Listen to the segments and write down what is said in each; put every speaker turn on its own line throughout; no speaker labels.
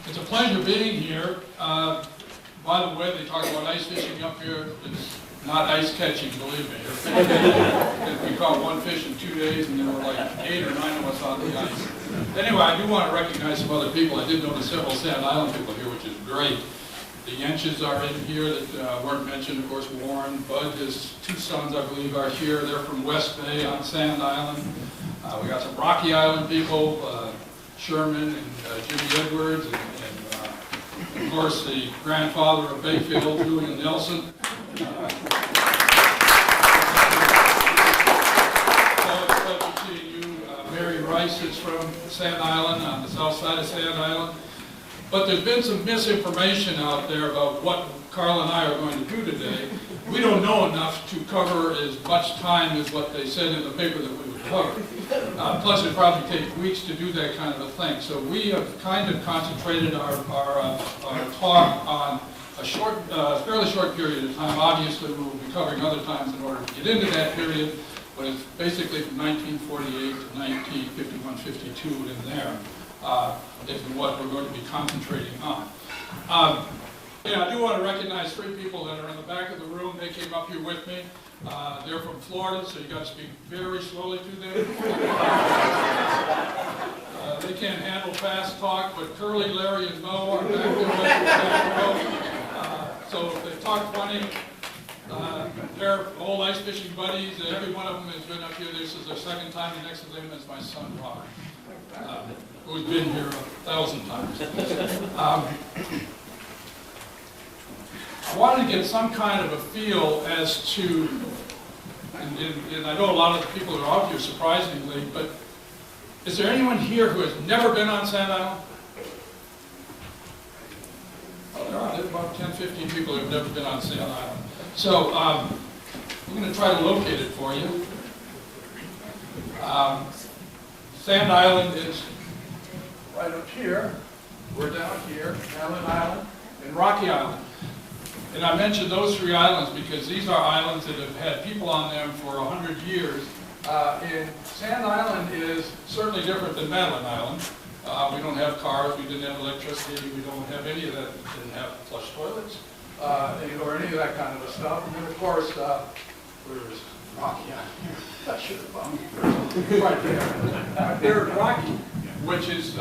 It's a pleasure being here. By the way, they talk about ice fishing up here. It's not ice catching, believe me. We caught one fish in 2 days, and there were like 8 or 9 of us on the ice. Anyway, I do want to recognize some other people. I did notice several Sand Island people here, which is great. The Yenches are in here that weren't mentioned. Of course, Warren, Bud, his 2 sons, I believe, are here. They're from West Bay on Sand Island. We got some Rocky Island people, Sherman and Jimmy Edwards, and of course the grandfather of Bayfield, Julian Nelson. So it's a pleasure seeing you. Mary Rice is from Sand Island, on the south side of Sand Island. But there's been some misinformation out there about what Carl and I are going to do today. We don't know enough to cover as much time as what they said in the paper that we would cover. Plus, it'd probably take weeks to do that kind of a thing. So we have kind of concentrated our talk on a fairly short period of time. Obviously, we will be covering other times in order to get into that period, but it's basically from 1948 to 1951, 52 in there. Is what we're going to be concentrating on. Yeah, I do want to recognize 3 people that are in the back of the room. They came up here with me. They're from Florida, so you got to speak very slowly to them. They can't handle fast talk, but Curly, Larry, and Mo are back there with the back row. So if they talk funny, they're old ice fishing buddies. Every one of them has been up here. This is their 2nd time. The next to them is my son, Robert. Who's been here 1,000 times. I wanted to get some kind of a feel as to, and I know a lot of the people that are out here surprisingly, but is there anyone here who has never been on Sand Island? Oh, there are about 10, 15 people who have never been on Sand Island. So I'm going to try to locate it for you. Sand Island is right up here. We're down here, Allen Island, and Rocky Island. And I mentioned those 3 islands because these are islands that have had people on them for 100 years. And Sand Island is certainly different than Madeline Island. We don't have cars, we didn't have electricity, we don't have any of that. We didn't have flush toilets or any of that kind of stuff. And then of course, where's Rocky Island here? I should have found it right there. Right there is Rocky, which is,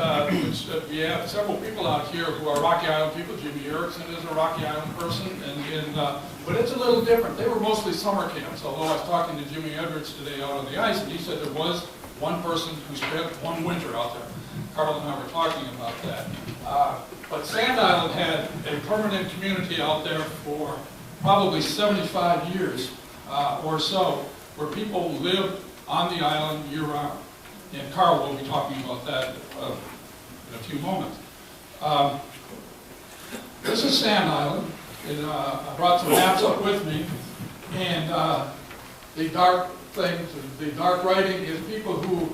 we have several people out here who are Rocky Island people. Jimmy Erickson is a Rocky Island person, but it's a little different. They were mostly summer camps, although I was talking to Jimmy Edwards today out on the ice, and he said there was one person who spent one winter out there. Carl and I were talking about that. But Sand Island had a permanent community out there for probably 75 years or so, where people lived on the island year-round. And Carl will be talking about that in a few moments. This is Sand Island. And, I brought some maps up with me. And the dark things, the dark writing is people who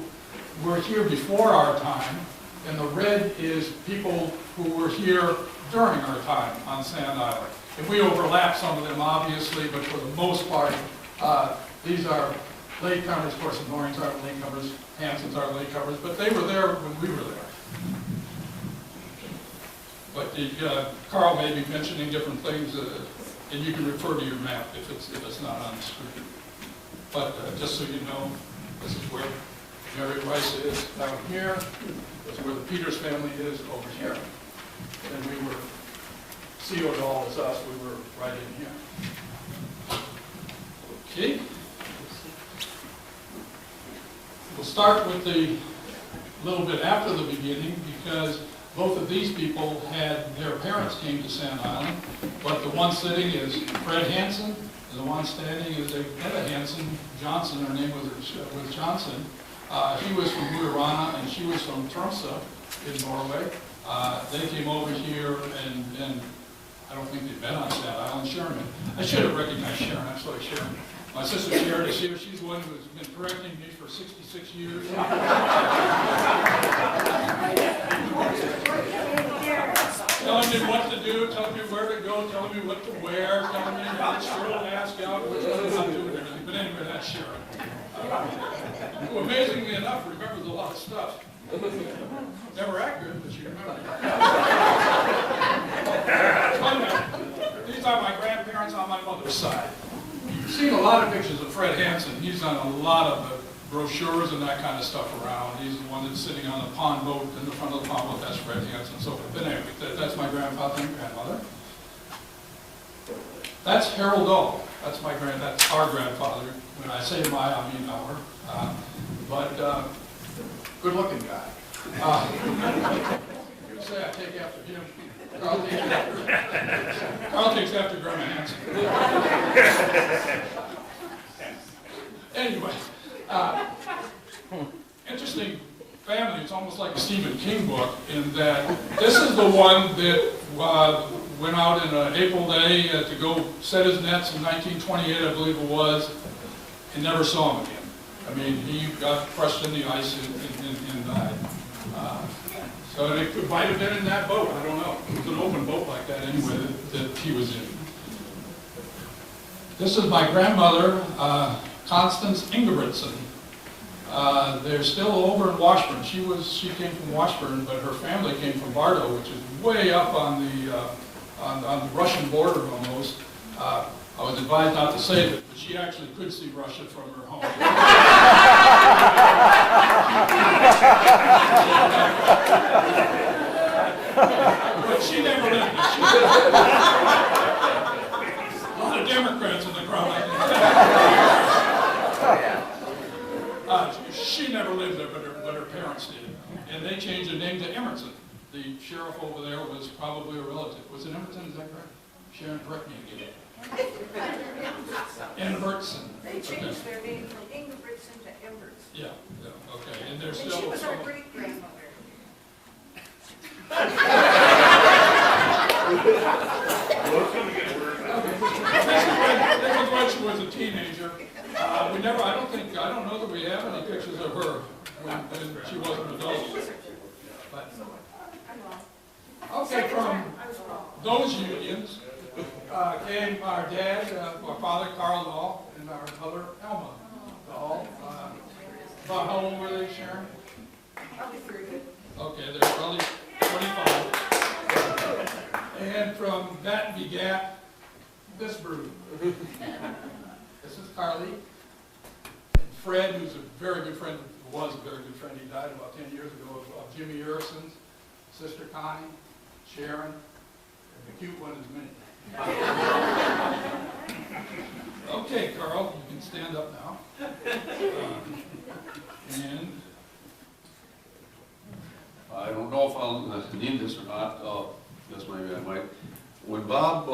were here before our time. And the red is people who were here during our time on Sand Island. And we overlap some of them, obviously, but for the most part, these are latecomers. Of course, the Norings aren't latecomers, Hensons aren't latecomers, but they were there when we were there. But Carl may be mentioning different things, and you can refer to your map if it's not on the screen. But just so you know, this is where Mary Rice is down here. This is where the Peters family is over here. And we were, Theo Dahl is us, we were right in here. Okay. We'll start with the little bit after the beginning, because both of these people had, their parents came to Sand Island, but the one sitting is Fred Henson, and the one standing is Etta Henson Johnson. Her name was Johnson. He was from Mo i Rana, and she was from Tromsø in Norway. They came over here, and I don't think they've been on Sand Island. Sharon, I should have recognized Sharon. I'm sorry, Sharon. My sister Sharon is here. She's the one who's been correcting me for 66 years. Telling me what to do, telling me where to go, telling me what to wear, telling me which shirt to ask out, which one I'm doing everything. But anyway, that's Sharon. Who amazingly enough remembers a lot of stuff. Never accurate, but she remembers. other side. You've seen a lot of pictures of Fred Henson. He's done a lot of the brochures and that kind of stuff around. He's the one that's sitting on the pond boat in the front of the pond boat. That's Fred Henson. So, but anyway, that's my grandfather and grandmother. That's Harold Dahl. That's our grandfather. When I say my, I mean our. Good-looking guy. You say I take after him. Carl takes after Grandma Hanson. Anyway, interesting family. It's almost like a Stephen King book in that this is the one that went out in an April day to go set his nets in 1928, I believe it was, and never saw him again. I mean, he got crushed in the ice and died. So it might have been in that boat, I don't know. It was an open boat like that anyway that he was in. This is my grandmother, Constance Ingridsen. They're still over in Washburn. She came from Washburn, but her family came from Bardo, which is way up on the Russian border almost. I was advised not to say that, but she actually could see Russia from her home. But she never lived there. A lot of Democrats in the crowd. She never lived there, but her parents did. And they changed her name to Emerson. The sheriff over there was probably a relative. Was it Emerson? Is that correct? Sharon, correct me again. Invertson.
They changed their name from Ingridsen to Emberts.
Yeah, okay. And they're
And
still.
she was our great-grandmother.
This is when she was a teenager. I don't know that we have any pictures of her when she was an adult. But, okay, from those unions came our dad, our father, Carl Dahl, and our mother, Elma Dahl. About how old were they, Sharon?
Probably pretty good.
Okay, they're probably 25. And from that begat this brood. This is Carly. And Fred, who's a very good friend, was a very good friend. He died about 10 years ago of Jimmy Urson's sister Connie, Sharon, and the cute one is me. Okay, Carl, you can stand up now. And
I don't know if I'll need this or not. Guess maybe I might. When Bob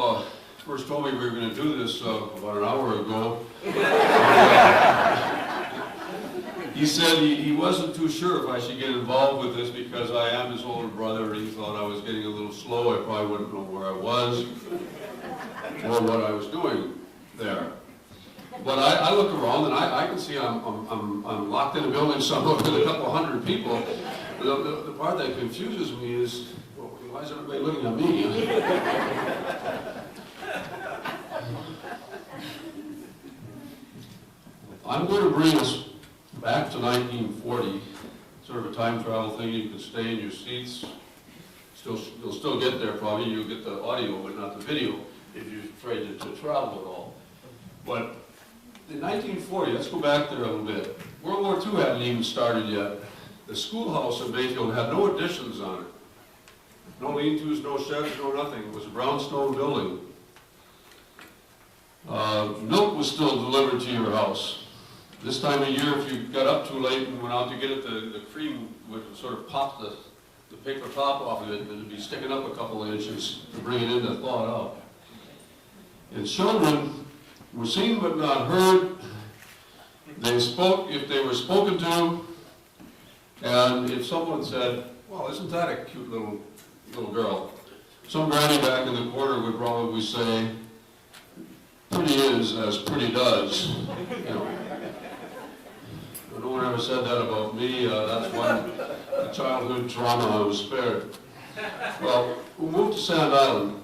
first told me we were going to do this about an hour ago, he said he wasn't too sure if I should get involved with this because I am his older brother. He thought I was getting a little slow. I probably wouldn't know where I was or what I was doing there. But I look around and I can see I'm locked in a building somewhere with a couple hundred people. The part that confuses me is, well, why is everybody looking at me? I'm going to bring us back to 1940, sort of a time travel thing. You can stay in your seats. You'll still get there probably. You'll get the audio, but not the video if you're afraid to travel at all. But in 1940, let's go back there a little bit. World War II hadn't even started yet. The schoolhouse in Bayfield had no additions on it. No lean-tos, no sheds, no nothing. It was a brownstone building. Milk was still delivered to your house. This time of year, if you got up too late and went out to get it, the cream would sort of pop the paper top off of it, and it'd be sticking up a couple of inches to bring it in to thaw it out. And children were seen but not heard. They spoke if they were spoken to, and if someone said, well, isn't that a cute little girl? Some granny back in the corner would probably say, pretty is as pretty does. You know. No one ever said that about me. That's one childhood trauma I was spared. Well, we'll move to Sand Island.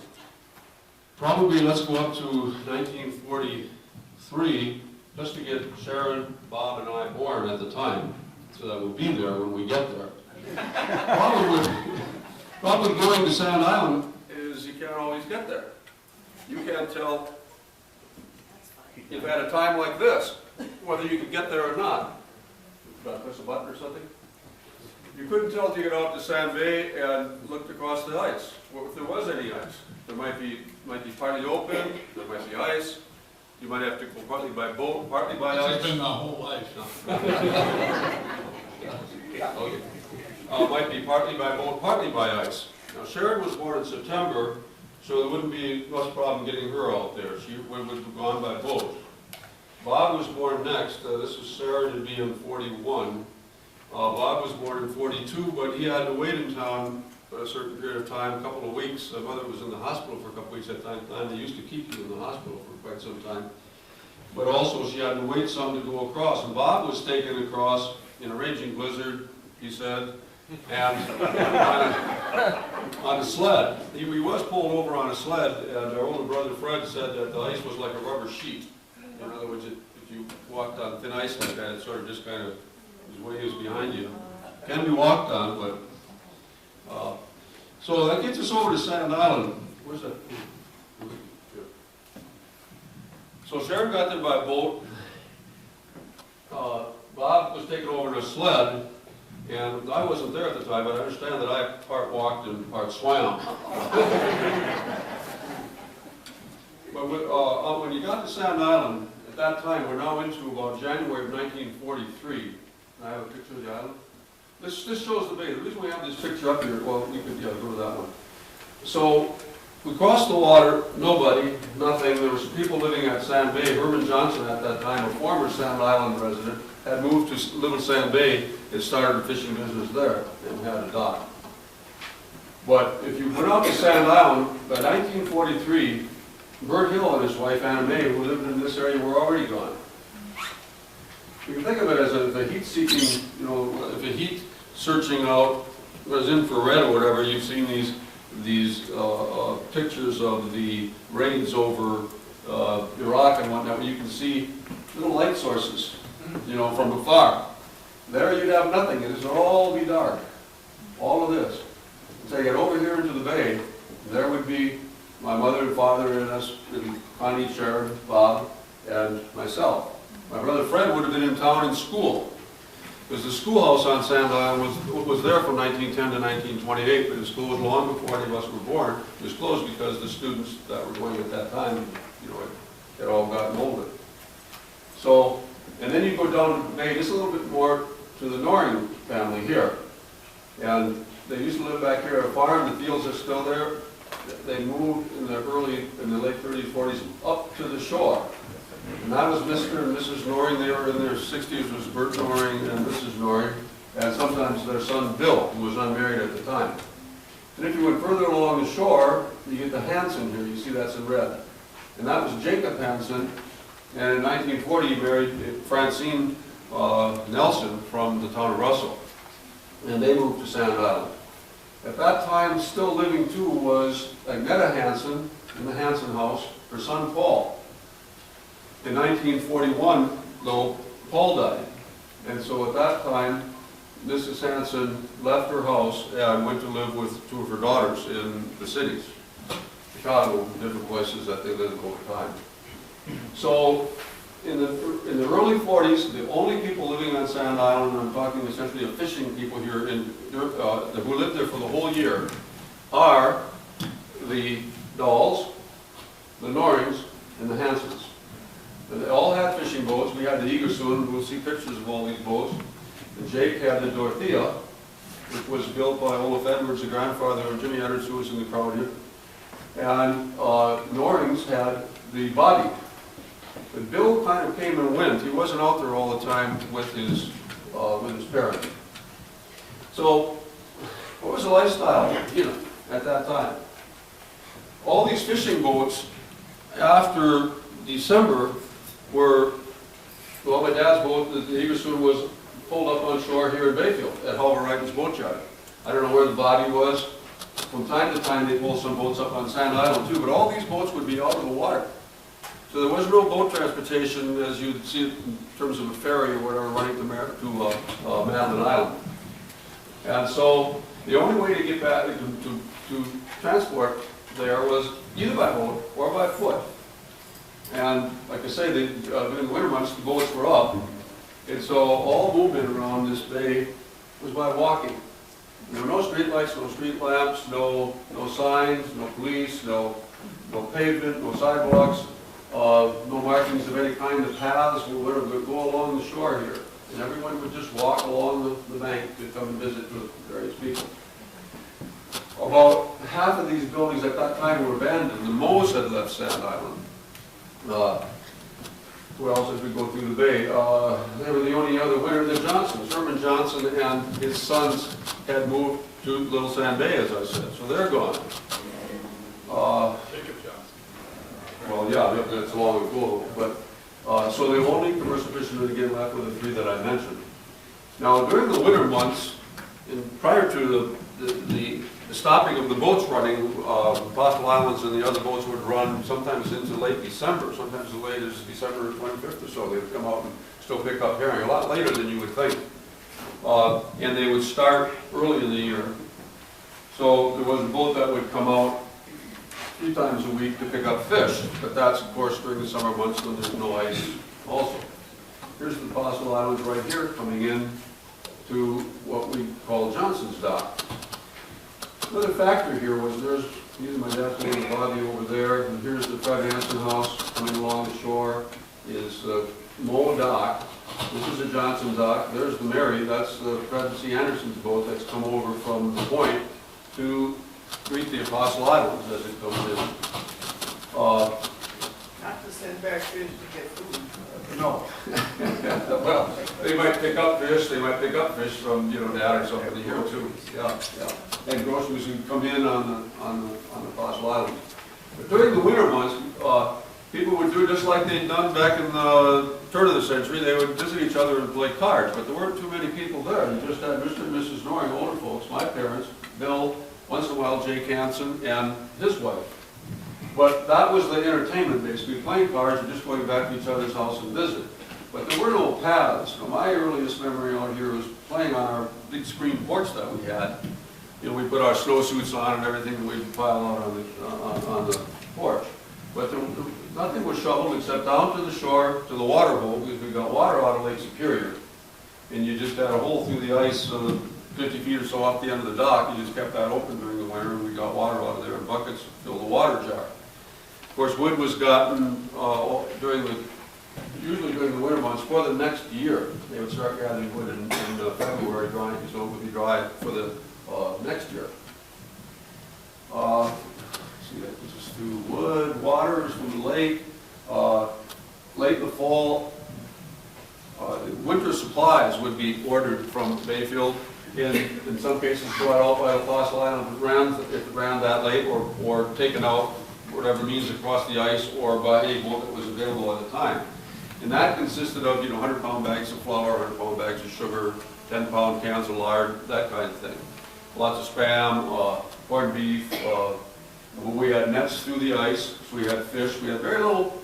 Probably let's go up to 1943 just to get Sharon, Bob, and I born at the time, so that we'll be there when we get there. Probably going to Sand Island is you can't always get there. You can't tell if at a time like this, whether you could get there or not. Got to press a button or something? You couldn't tell till you got out to Sand Bay and looked across the ice. Well, if there was any ice, there might be partly open, there might be ice. You might have to go partly by boat, partly by
This
ice.
has been my whole life.
Okay. Might be partly by boat, partly by ice. Now Sharon was born in September, so there wouldn't be much problem getting her out there. She would have gone by boat. Bob was born next. This was Sarah to be in 41. Bob was born in 42, but he had to wait in town for a certain period of time, a couple of weeks. My mother was in the hospital for a couple of weeks at that time. They used to keep you in the hospital for quite some time. But also she had to wait some to go across. And Bob was taken across in a raging blizzard, he said, and on a sled. He was pulled over on a sled, and our older brother Fred said that the ice was like a rubber sheet. In other words, if you walked on thin ice like that, it sort of just kind of was behind you. Can be walked on, but so that gets us over to Sand Island. Where's that? So Sharon got there by boat. Bob was taken over in a sled, and I wasn't there at the time, but I understand that I part walked and part swam. But when you got to Sand Island, at that time, we're now into about January of 1943. I have a picture of the island. This shows the bay. The reason we have this picture up here, well, you could go to that one. So we crossed the water, nobody, nothing. There were some people living at Sand Bay. Herman Johnson at that time, a former Sand Island resident, had moved to live in Sand Bay and started a fishing business there and had a dock. But if you went out to Sand Island, by 1943, Bert Hill and his wife Anna Mae, who lived in this area, were already gone. You can think of it as a heat-seeking, if a heat searching out was infrared or whatever. You've seen these pictures of the raids over Iraq and whatnot, where you can see little light sources, from afar. There you'd have nothing. It would all be dark. All of this. So you get over here into the bay, there would be my mother and father and us, and Connie, Sharon, Bob, and myself. My brother Fred would have been in town in school, because the schoolhouse on Sand Island was there from 1910 to 1928, but the school was long before any of us were born. It was closed because the students that were going at that time, had all gotten older. So, and then you go down to the bay, just a little bit more to the Noring family here. And they used to live back here at a farm. The fields are still there. They moved in the late 30s, 40s, up to the shore. And that was Mr. and Mrs. Noring. They were in their 60s, was Bert Noring and Mrs. Noring, and sometimes their son Bill, who was unmarried at the time. And if you went further along the shore, you get the Henson here. You see that's in red. And that was Jacob Henson, and in 1940 he married Francine Nelson from the town of Russell. And they moved to Sand Island. At that time, still living too was Agneta Henson in the Henson house, her son Paul. In 1941, though, Paul died. And so at that time, Mrs. Henson left her house and went to live with two of her daughters in the cities, Chicago, different places that they lived over time. So in the early 40s, the only people living on Sand Island, and I'm talking essentially of fishing people here who lived there for the whole year, are the Dahls, the Norings, and the Hensons. And they all had fishing boats. We had the Egersoon. We'll see pictures of all these boats. And Jake had the Dorothea, which was built by Olaf Edwards, the grandfather of Jimmy Edwards, who was in the crowd here. And Norings had the Bobby. But Bill kind of came and went. He wasn't out there all the time with his parents. So, what was the lifestyle, at that time? All these fishing boats, after December, well, my dad's boat, the Egersoon, was pulled up on shore here in Bayfield at Halver Wrighton's boat yard. I don't know where the body was. From time to time, they pulled some boats up on Sand Island too, but all these boats would be out of the water. So there was no boat transportation, as you'd see it in terms of a ferry or whatever, running to Madeline Island. And so the only way to get back to transport there was either by boat or by foot. And like I say, in the winter months, the boats were up. And so all movement around this bay was by walking. There were no street lights, no street lamps, no signs, no police, no pavement, no sidewalks, no markings of any kind of paths would go along the shore here. And everyone would just walk along the bank to come and visit with various people. About half of these buildings at that time were abandoned. The Moes had left Sand Island. Who else as we go through the bay? They were the only other winner, the Johnsons. Herman Johnson and his sons had moved to Little Sand Bay, as I said, so they're gone.
Jacob Johnson.
Well, yeah, that's long ago, but, so the only commercial fishermen again left were the three that I mentioned. Now, during the winter months, prior to the stopping of the boats running, Possible Islands and the other boats would run sometimes into late December, sometimes as late as December 25th or so. They would come out and still pick up herring, a lot later than you would think. And they would start early in the year. So there was a boat that would come out 3 times a week to pick up fish, but that's of course during the summer months when there's no ice also. Here's the Possible Islands right here coming in to what we call Johnson's Dock. Another factor here was here's my dad's little body over there, and here's the Fred Henson house coming along the shore, is the Moe Dock. This is the Johnson Dock. There's the Mary, that's the Fred C. Anderson's boat that's come over from the point to greet the Apostle Islands as it comes in.
Not to send back fish to get food.
No. Well, they might pick up fish from, Dad or something here too. Yeah. And groceries would come in on the Apostle Islands. But during the winter months, people would do just like they'd done back in the turn of the century. They would visit each other and play cards, but there weren't too many people there. You just had Mr. and Mrs. Noring, older folks, my parents, Bill, once in a while Jake Hansen, and his wife. But that was the entertainment, basically, playing cards and just going back to each other's house and visit. But there were no paths. Now, my earliest memory out here was playing on our big screen porch that we had. We put our snowsuits on and everything, and we'd pile out on the porch. But nothing was shoveled except down to the shore, to the water hole, because we got water out of Lake Superior. And you just had a hole through the ice 50 feet or so off the end of the dock. You just kept that open during the winter, and we got water out of there in buckets to fill the water jar. Of course, wood was gotten usually during the winter months for the next year. They would start gathering wood in February, drying, so it would be dry for the next year. See, this is through wood, water is from the lake. Late in the fall, winter supplies would be ordered from Bayfield. In some cases brought out by the Fossil Island if it ran that late, or taken out whatever means across the ice, or by any boat that was available at the time. And that consisted of 100-pound bags of flour, 100-pound bags of sugar, 10-pound cans of lard, that kind of thing. Lots of Spam, corned beef. We had nets through the ice, so we had fish. We had very little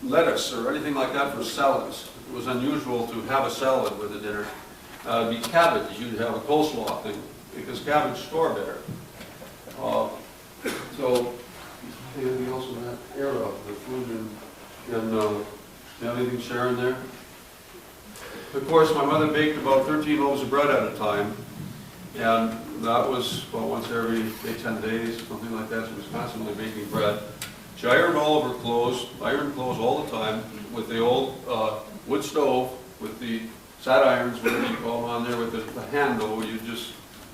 lettuce or anything like that for salads. It was unusual to have a salad with a dinner. It'd be cabbage. You'd have a coleslaw thing, because cabbage store better. So, anything else in that era of the food and you have anything, Sharon, there? Of course, my mother baked about 13 loaves of bread at a time, and that was once every 10 days, something like that. She was constantly baking bread. She ironed all of her clothes, ironed clothes all the time, with the old wood stove, with the sat irons, whatever you call them on there, with the handle.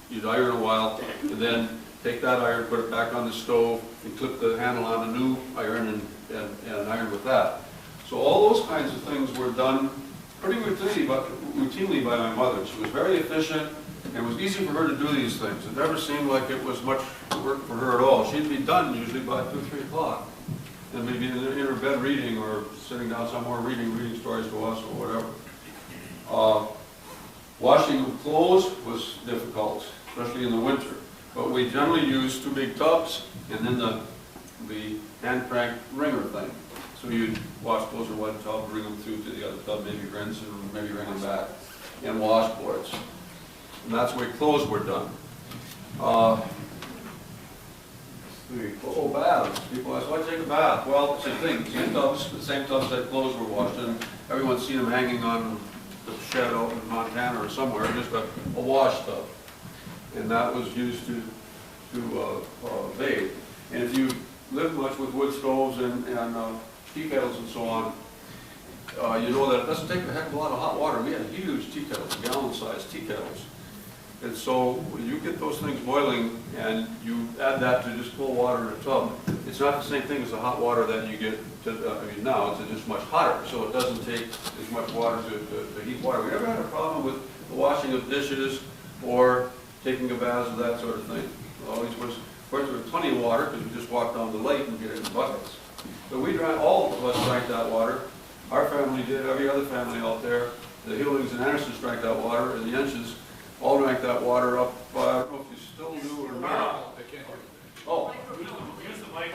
You'd iron a while, and then take that iron, put it back on the stove, and clip the handle on a new iron and iron with that. So all those kinds of things were done pretty routinely by my mother. She was very efficient, and it was easy for her to do these things. It never seemed like it was much work for her at all. She'd be done usually by 2 or 3 o'clock, and maybe in her bed reading, or sitting down somewhere reading stories to us or whatever. Washing of clothes was difficult, especially in the winter. But we generally used 2 big tubs, and then the hand-crank wringer thing. So you'd wash clothes in one tub, bring them through to the other tub, maybe rinse, and maybe wring them back, and washboards. And that's the way clothes were done. Oh, baths. People ask, why take a bath? Well, same thing, the same tubs that clothes were washed in. Everyone's seen them hanging on the shed out in Montana or somewhere, just a wash tub. And that was used to bathe. And if you live much with wood stoves and tea kettles and so on, you know that it doesn't take a heck of a lot of hot water. We had huge tea kettles, gallon-sized tea kettles. And so when you get those things boiling and you add that to just cold water in a tub, it's not the same thing as the hot water that you get now it's just much hotter, so it doesn't take as much water to heat water. We never had a problem with the washing of dishes or taking a bath or that sort of thing. Always was, of course, there was plenty of water because we just walked down the lake and get it in buckets. But we drank, all of us drank that water. Our family did, every other family out there. The Hillings and Andersons drank that water, and the Yenches all drank that water up, I don't know if you still do or not.
I can't hear you.
Oh.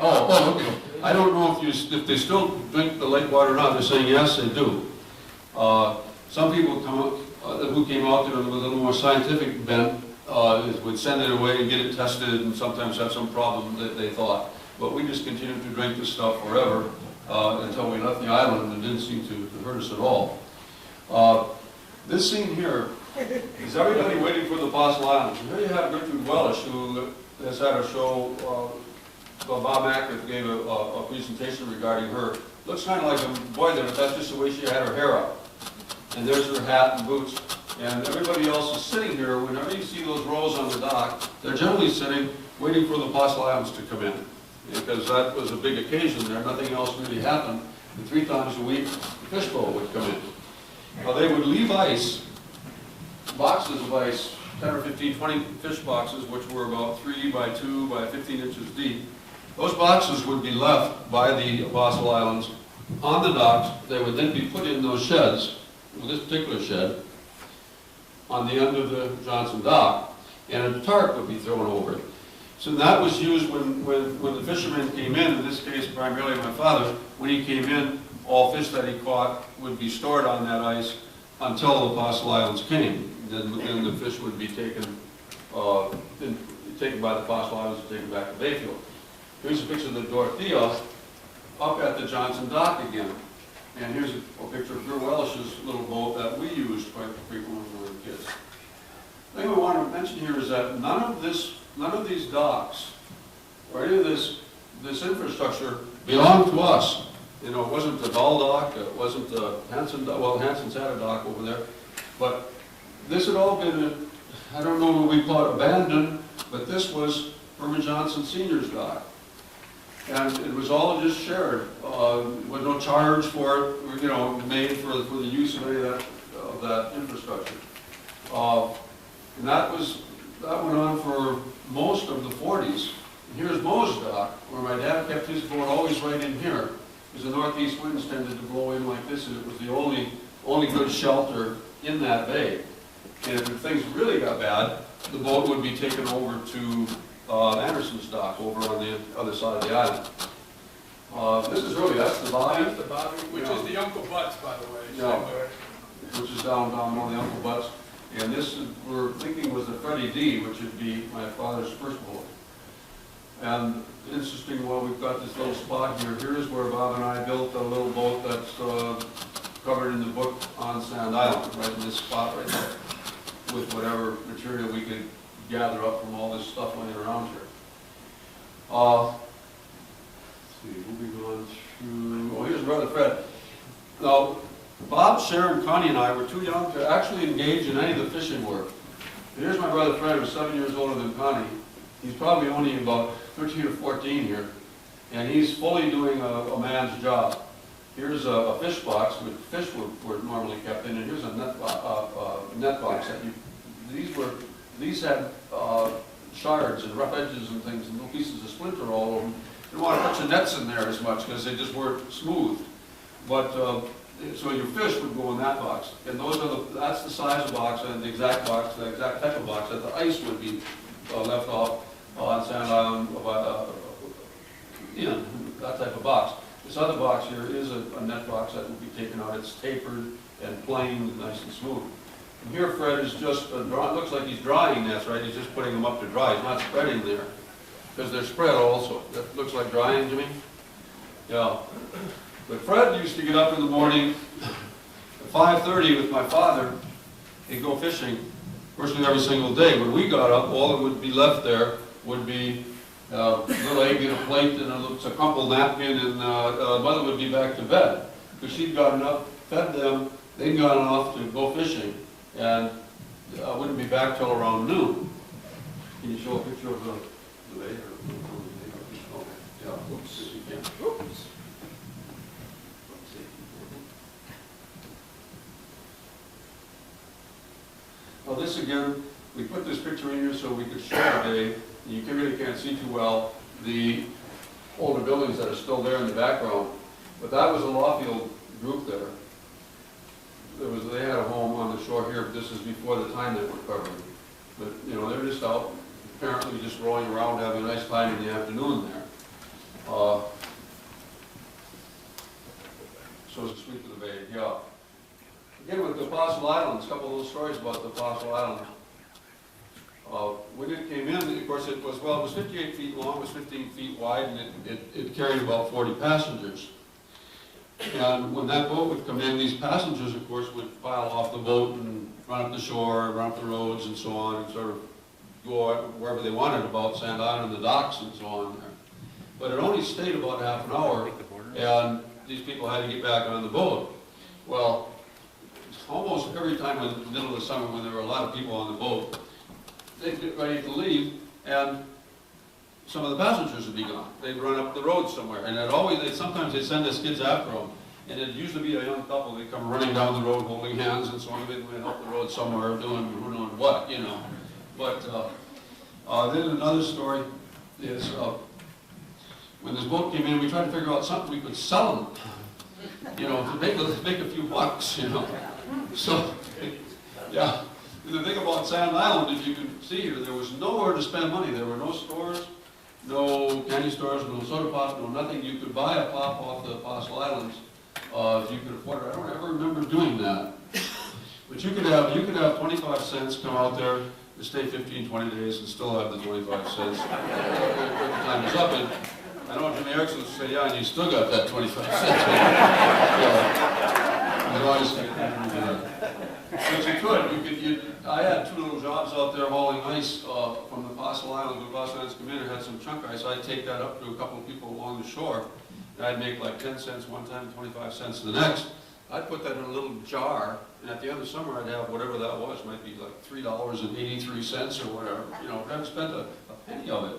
Okay. I don't know if they still drink the lake water or not. They're saying yes, they do. Some people who came out there with a little more scientific bent would send it away and get it tested and sometimes have some problem that they thought. But we just continued to drink this stuff forever until we left the island, and it didn't seem to hurt us at all. This scene here is everybody waiting for the Apostle Islands. Here you have Gertrude Wellish, who has had a show. Bob Acker gave a presentation regarding her. Looks kind of like a boy there, but that's just the way she had her hair up. And there's her hat and boots. And everybody else is sitting here. Whenever you see those rows on the dock, they're generally sitting waiting for the Apostle Islands to come in. Because that was a big occasion there. Nothing else really happened. And 3 times a week, the fishbowl would come in. They would leave ice, boxes of ice, 10 or 15, 20 fish boxes, which were about 3 by 2 by 15 inches deep. Those boxes would be left by the Apostle Islands on the docks. They would then be put in those sheds, this particular shed, on the end of the Johnson dock, and a tarp would be thrown over it. So that was used when the fishermen came in this case primarily my father, when he came in, all fish that he caught would be stored on that ice until the Apostle Islands came. Then the fish would be taken by the Apostle Islands and taken back to Bayfield. Here's a picture of the Dorothea up at the Johnson dock again. And here's a picture of Drew Wellish's little boat that we used quite frequently when we were kids. The thing we want to mention here is that none of these docks or any of this infrastructure belonged to us. You know, it wasn't the Dahl dock, it wasn't the Henson dock. Well, Henson's had a dock over there. But this had all been, I don't know what we call it, abandoned, but this was Herman Johnson Sr.'s dock. And it was all just shared, with no charge for it, you know, made for the use of any of that infrastructure. And that went on for most of the 40s. And here's Moe's dock, where my dad kept his boat always right in here, because the northeast winds tended to blow in like this, and it was the only good shelter in that bay. And if things really got bad, the boat would be taken over to Anderson's dock over on the other side of the island. This is really, that's the body.
That's the body, which is the Uncle Butts, by the way.
Yeah. Which is down one of the Uncle Butts. And this is, we're thinking was the Freddie D, which would be my father's first boat. And interesting, well, we've got this little spot here. Here's where Bob and I built a little boat that's covered in the book on Sand Island, right in this spot right there, with whatever material we could gather up from all this stuff laying around here. Let's see, moving on through, oh, here's Brother Fred. Now, Bob, Sharon, Connie, and I were too young to actually engage in any of the fishing work. And here's my brother Fred, who's 7 years older than Connie. He's probably only about 13 or 14 here, and he's fully doing a man's job. Here's a fish box with fish were normally kept in, and here's a net box that these had shards and rough edges and things, and little pieces of splinter all over them. You don't want to put your nets in there as much because they just weren't smooth. But so your fish would go in that box, and that's the size of box and the exact type of box that the ice would be left off on Sand Island, that type of box. This other box here is a net box that will be taken out. It's tapered and plain, nice and smooth. And here Fred is just, looks like he's drying nets, right? He's just putting them up to dry. He's not spreading there. because they're spread also. That looks like drying to me. Yeah. But Fred used to get up in the morning at 5:30 with my father. He'd go fishing virtually every single day. When we got up, all that would be left there would be a little egg in a plate and a crumpled napkin, and mother would be back to bed. Because she'd gotten up, fed them, they'd gone off to go fishing, and wouldn't be back till around noon. Can you show a picture of the lake? Yeah, oops, if you can. Oops. Well, this again, we put this picture in here so we could show today. You really can't see too well the older buildings that are still there in the background. But that was a Lawfield group there. They had a home on the shore here, but this is before the time they were covering. But, you know, they're just out, apparently just rolling around, having a nice time in the afternoon there. So it's a sweep of the bay, yeah. Again, with the Fossil Islands, a couple of little stories about the Fossil Islands. When it came in, of course, it was 58 feet long, it was 15 feet wide, and it carried about 40 passengers. And when that boat would come in, these passengers, of course, would file off the boat and run up the shore, run up the roads and so on, and sort of go wherever they wanted about Sand Island and the docks and so on there. But it only stayed about half an hour, and these people had to get back on the boat. Well, almost every time in the middle of the summer when there were a lot of people on the boat, they'd get ready to leave, and some of the passengers would be gone. They'd run up the road somewhere, and sometimes they'd send us kids after them, and it'd usually be a young couple. They'd come running down the road holding hands and so on. They'd help the road somewhere, doing who knows what, you know. But then another story is when this boat came in, we tried to figure out something we could sell them, you know, to make a few bucks, you know. So, yeah. The thing about Sand Island, if you can see here, there was nowhere to spend money. There were no stores, no candy stores, no soda pop, no nothing. You could buy a pop off the Fossil Islands if you could afford it. I don't ever remember doing that. But you could have 25 cents come out there to stay 15, 20 days and still have the 25 cents. When the time is up. And I know Jimmy Erickson would say, yeah, and you still got that 25 cents. But you could, I had two little jobs out there hauling ice from the Fossil Island. When the Fossil Islands come in and had some chunk ice, I'd take that up to a couple of people along the shore. And I'd make like 10 cents one time, 25 cents the next. I'd put that in a little jar, and at the end of summer I'd have whatever that was, might be like $3.83 or whatever. You know, I haven't spent a penny of it.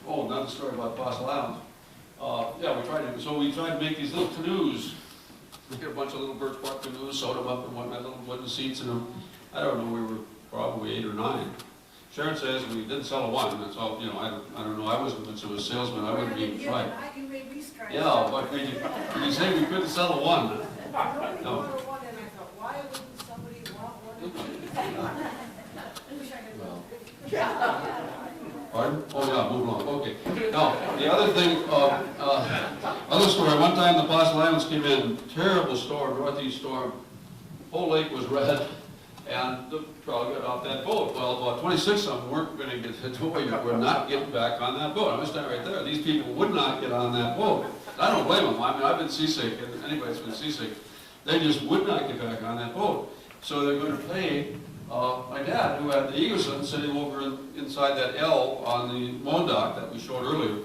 Another story about Fossil Island. We tried to make these little canoes. We get a bunch of little birch bark canoes, sewed them up and whatnot, little wooden seats in them. I don't know, we were probably 8 or 9. Sharon says we didn't sell one. That's all, you know, I don't know, I wasn't much of a salesman, I wouldn't even try.
I can maybe try.
Yeah, but when you say we couldn't sell one.
I wanted one, and I thought, why wouldn't somebody want one? I wish I had one.
Pardon? Oh yeah, move along, okay. Now, the other thing, other story, one time the Fossil Islands came in, terrible storm, northeast storm. The whole lake was red, and the crowd got off that boat. Well, about 26 of them weren't going to get to Toya, were not getting back on that boat. I'm going to stand right there. These people would not get on that boat. I don't blame them. I mean, I've been seasick, and anybody that's been seasick, they just would not get back on that boat. So they're going to pay my dad, who had the Eagleson sitting over inside that L on the moon dock that we showed earlier,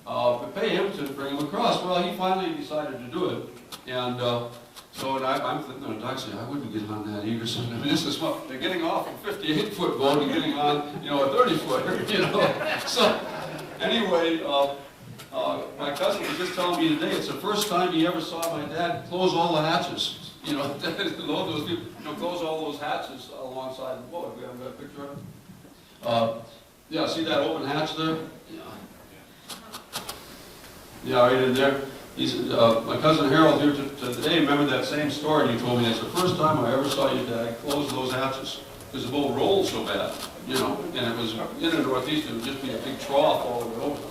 to pay him to bring him across. Well, he finally decided to do it, and I'm thinking on the dock saying, I wouldn't get on that Eagleson. I mean, this is what they're getting off a 58-foot boat and getting on, you know, a 30-footer, you know. So anyway, my cousin was just telling me today it's the first time he ever saw my dad close all the hatches. You know, load those people, you know, close all those hatches alongside the boat. We haven't got a picture of it. Yeah, see that open hatch there? Yeah, right in there. He's, my cousin Harold here today remembered that same story. He told me it's the first time I ever saw your dad close those hatches because the boat rolled so bad, you know, and it was in the northeast. It would just be a big trough all the way over.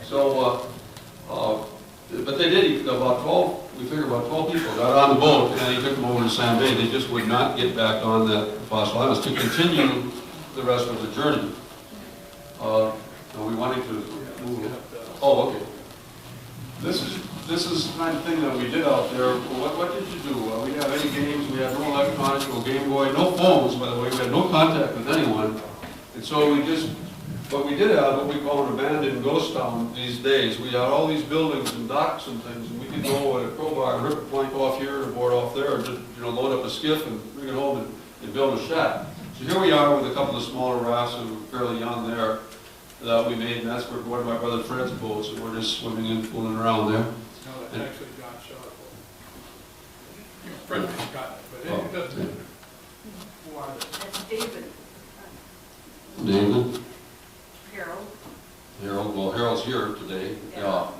So, but they did. About 12. We figured about 12 people got on the boat, and he took them over to Sand Bay. They just would not get back on that Fossil Islands to continue the rest of the journey. Are we wanting to move? Oh, okay. This is the kind of thing that we did out there. What did you do? We didn't have any games. We had no electronics, no Game Boy, no phones, by the way. We had no contact with anyone. And so but we did have what we call an abandoned ghost town these days. We had all these buildings and docks and things, and we could go with a crowbar and rip a plank off here and a board off there, or just load up a skiff and bring it home and build a shack. So here we are with a couple of smaller rafts, and we're fairly young there, that we made, and that's where one of my brother Fred's boats, and we're just swimming and fooling around there.
No, that's actually John Shaw's boat. Fred got it, but it doesn't matter. Who are they?
That's David.
David?
Harold.
Well, Harold's here today, yeah.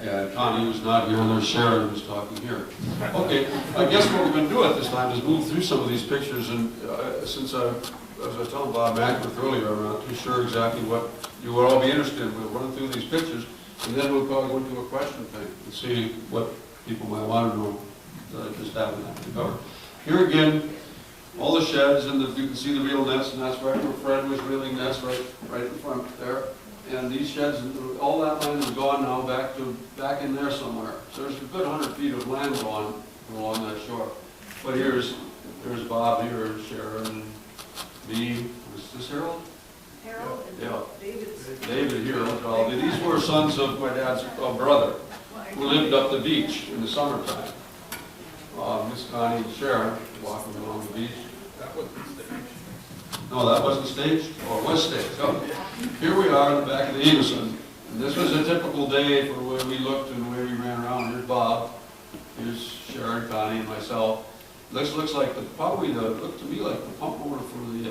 And Connie was not here, and there's Sharon who's talking here. Okay, I guess what we're going to do at this time is move through some of these pictures, and since as I was telling Bob Mackworth earlier, I'm not too sure exactly what you would all be interested in. We'll run through these pictures, and then we'll probably go into a question thing and see what people might want to know that I just haven't covered. Here again, all the sheds, and you can see the real nets, and that's right where Fred was reeling nets, right in front there. And these sheds, all that land is gone now, back in there somewhere. So there's a good 100 feet of land gone along that shore. But here's Bob, here's Sharon, and me. Was this Harold?
Harold and
Yeah.
David
here. These were sons of my dad's brother, who lived up the beach in the summertime. Miss Connie and Sharon walking along the beach.
That wasn't staged.
No, that wasn't staged, or was staged. So, here we are in the back of the Henson. And this was a typical day for where we looked and where we ran around. Here's Bob, here's Sharon, Connie, and myself. This looks like looked to me like the pump over for the,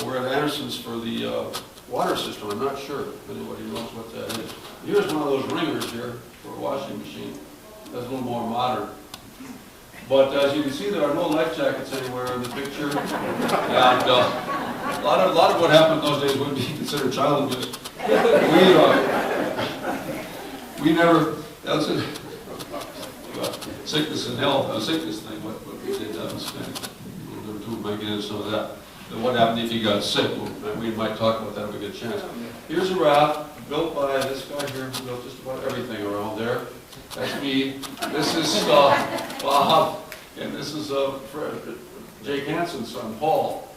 over at Anderson's for the water system. I'm not sure if anybody knows what that is. Here's one of those ringers here for a washing machine. That's a little more modern. But as you can see, there are no life jackets anywhere in the picture. And a lot of what happened in those days would be considered child abuse. We never, that's a sickness and health, a sickness thing, what we did, that was kind of, we might get into some of that. And what happened if you got sick? We might talk about that if we get a chance. Here's a raft built by this guy here who built just about everything around there. That's me. This is Bob, and this is Jake Henson's son, Paul.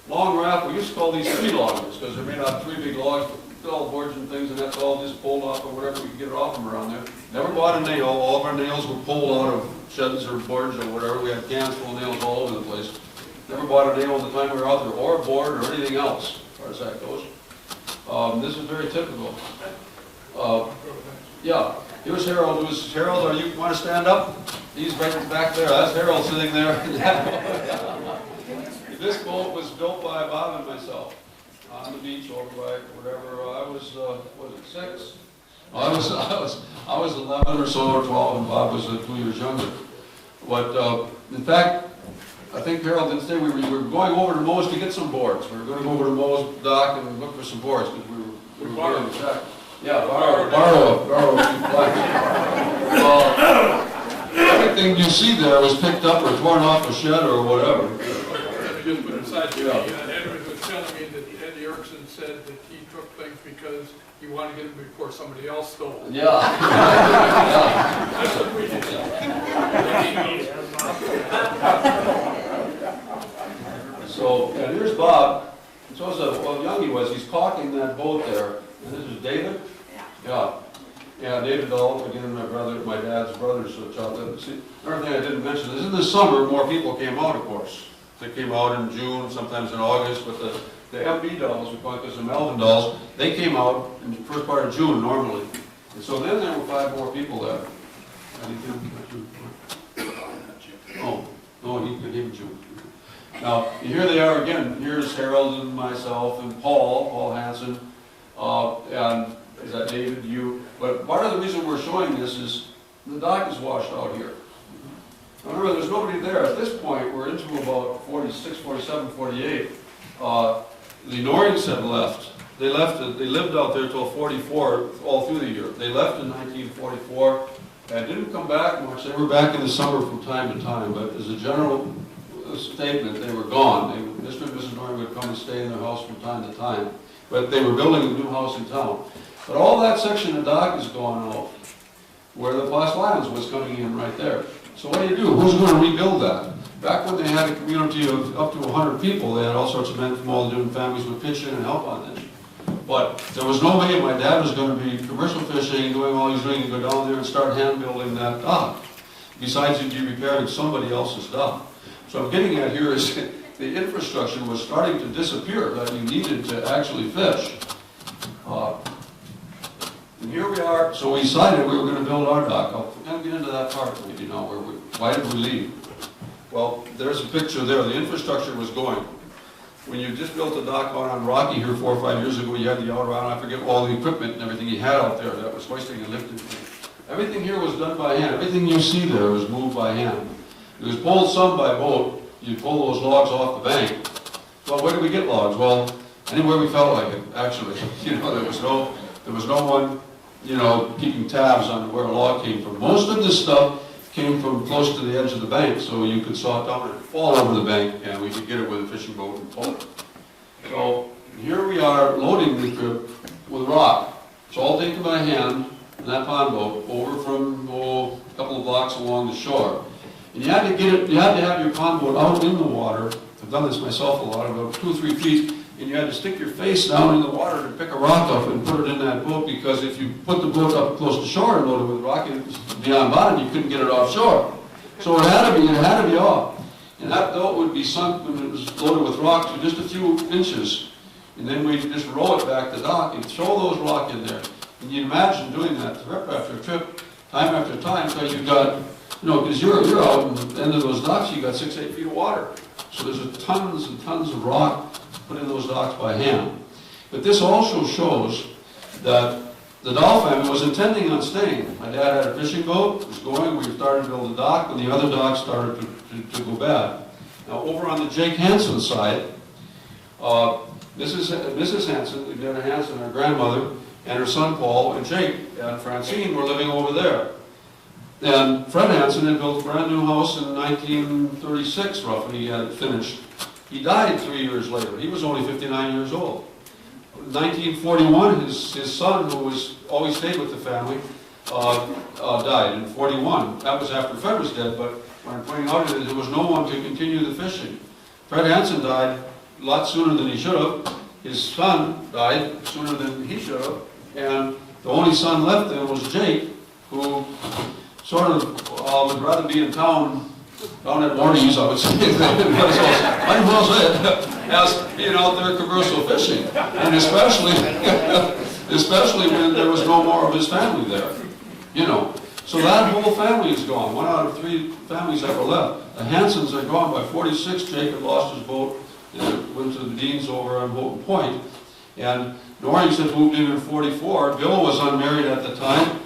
Long raft, we used to call these tree loggers because they're made out of 3 big logs, all boards and things, and that's all just pulled off or whatever we could get it off them around there. Never bought a nail. All of our nails were pulled out of sheds or boards or whatever. We had cans full of nails all over the place. Never bought a nail at the time we were out there, or a board or anything else, as far as that goes. This is very typical. Yeah. Here's Harold. Harold, you want to stand up? He's right back there. That's Harold sitting there. This boat was built by Bob and myself on the beach over by whatever. I was it 6? I was 11 or so or 12, and Bob was 2 years younger. But in fact, I think Harold didn't say we were going over to Moe's to get some boards. We were going to go over to Moe's dock and look for some boards because we were borrowing the shack. Yeah, borrow a few flags. Everything you see there was picked up or torn off a shed or whatever.
Just put it aside to me, Edward was telling me that Eddie Erickson said that he took things because he wanted to get them before somebody else stole them.
Yeah.
That's what we did.
So, and here's Bob. Shows how young he was. He's caulking that boat there. And this is David? Yeah. Yeah, David Dahl, again, my dad's brother's child. See, another thing I didn't mention is in the summer, more people came out, of course. They came out in June, sometimes in August, but the MB dolls, we call it the Melvin dolls, they came out in the first part of June normally. And so then there were 5 more people there. Anything? Oh, no, he came in June. Now, here they are again. Here's Harold and myself and Paul Henson, and is that David, you? But part of the reason we're showing this is the dock is washed out here. Now remember, there's nobody there. At this point, we're into about 46, 47, 48. The Norings had left. They lived out there till 44, all through the year. They left in 1944 and didn't come back much. They were back in the summer from time to time, but as a general statement, they were gone. Mr. and Mrs. Norrie would come and stay in their house from time to time. But they were building a new house in town. But all that section of dock is gone off, where the Plastic Islands was coming in right there. So what do you do? Who's going to rebuild that? Back when they had a community of up to 100 people, they had all sorts of men from all the different families would pitch in and help on this. But there was no way my dad was going to be commercial fishing, doing all he's doing, to go down there and start hand building that dock. Besides, you'd be repairing somebody else's dock. So what I'm getting at here is the infrastructure was starting to disappear that you needed to actually fish. And here we are, so we decided we were going to build our dock. I'll kind of get into that part maybe now. Why did we leave? Well, there's a picture there. The infrastructure was going. When you just built a dock on Rocky here 4 or 5 years ago, you had the out around, I forget all the equipment and everything you had out there that was hoisting and lifting. Everything here was done by hand. Everything you see there was moved by hand. It was pulled some by boat. You pull those logs off the bank. Well, where did we get logs? Well, anywhere we felt like it, actually. You know, there was no one, you know, keeping tabs on where a log came from. Most of this stuff came from close to the edge of the bank, so you could saw it down and fall over the bank, and we could get it with a fishing boat and pull it. So here we are loading the trip with rock. It's all taken by hand in that pond boat over from a couple of blocks along the shore. And you had to get it, you had to have your pond boat out in the water. I've done this myself a lot, about 2 or 3 feet, and you had to stick your face down in the water to pick a rock up and put it in that boat, because if you put the boat up close to shore and load it with rock, it was beyond bottom, you couldn't get it offshore. So it had to be off. And that boat would be sunk when it was loaded with rock to just a few inches. And then we'd just row it back to dock and throw those rock in there. And you'd imagine doing that trip after trip, time after time, until you got, you know, because you're out at the end of those docks, you got 6 or 8 feet of water. So there's tons and tons of rock put in those docks by hand. But this also shows that the Dahl family was intending on staying. My dad had a fishing boat, it was going, we started to build a dock, and the other docks started to go bad. Now over on the Jake Henson side, Mrs. Henson, Lieutenant Henson, our grandmother, and her son Paul and Jake and Francine were living over there. And Fred Henson had built a brand new house in 1936, roughly. He had it finished. He died 3 years later. He was only 59 years old. In 1941, his son, who was always stayed with the family, died in 41. That was after Fred was dead, but what I'm pointing out is there was no one to continue the fishing. Fred Henson died a lot sooner than he should have. His son died sooner than he should have. And the only son left then was Jake, who sort of would rather be in town, down at Morty's, I would say, might as well say it, as being out there commercial fishing. And especially when there was no more of his family there, you know. So that whole family is gone. 1 out of 3 families ever left. The Hansons are gone by 46. Jake had lost his boat and went to the Deans over on Houghton Point. And Norris had moved in 44. Bill was unmarried at the time.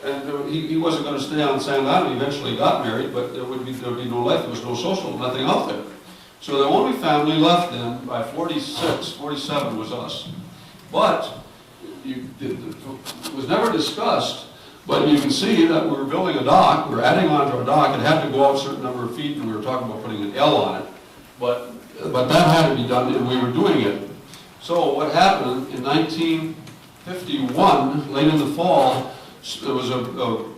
And he wasn't going to stay on Sand Island. He eventually got married, but there would be no life. There was no social, nothing out there. So the only family left then, by 46, 47 was us. But it was never discussed, but you can see that we were building a dock. We were adding on to a dock. It had to go out a certain number of feet, and we were talking about putting an L on it. But that had to be done, and we were doing it. So what happened in 1951, late in the fall, there was a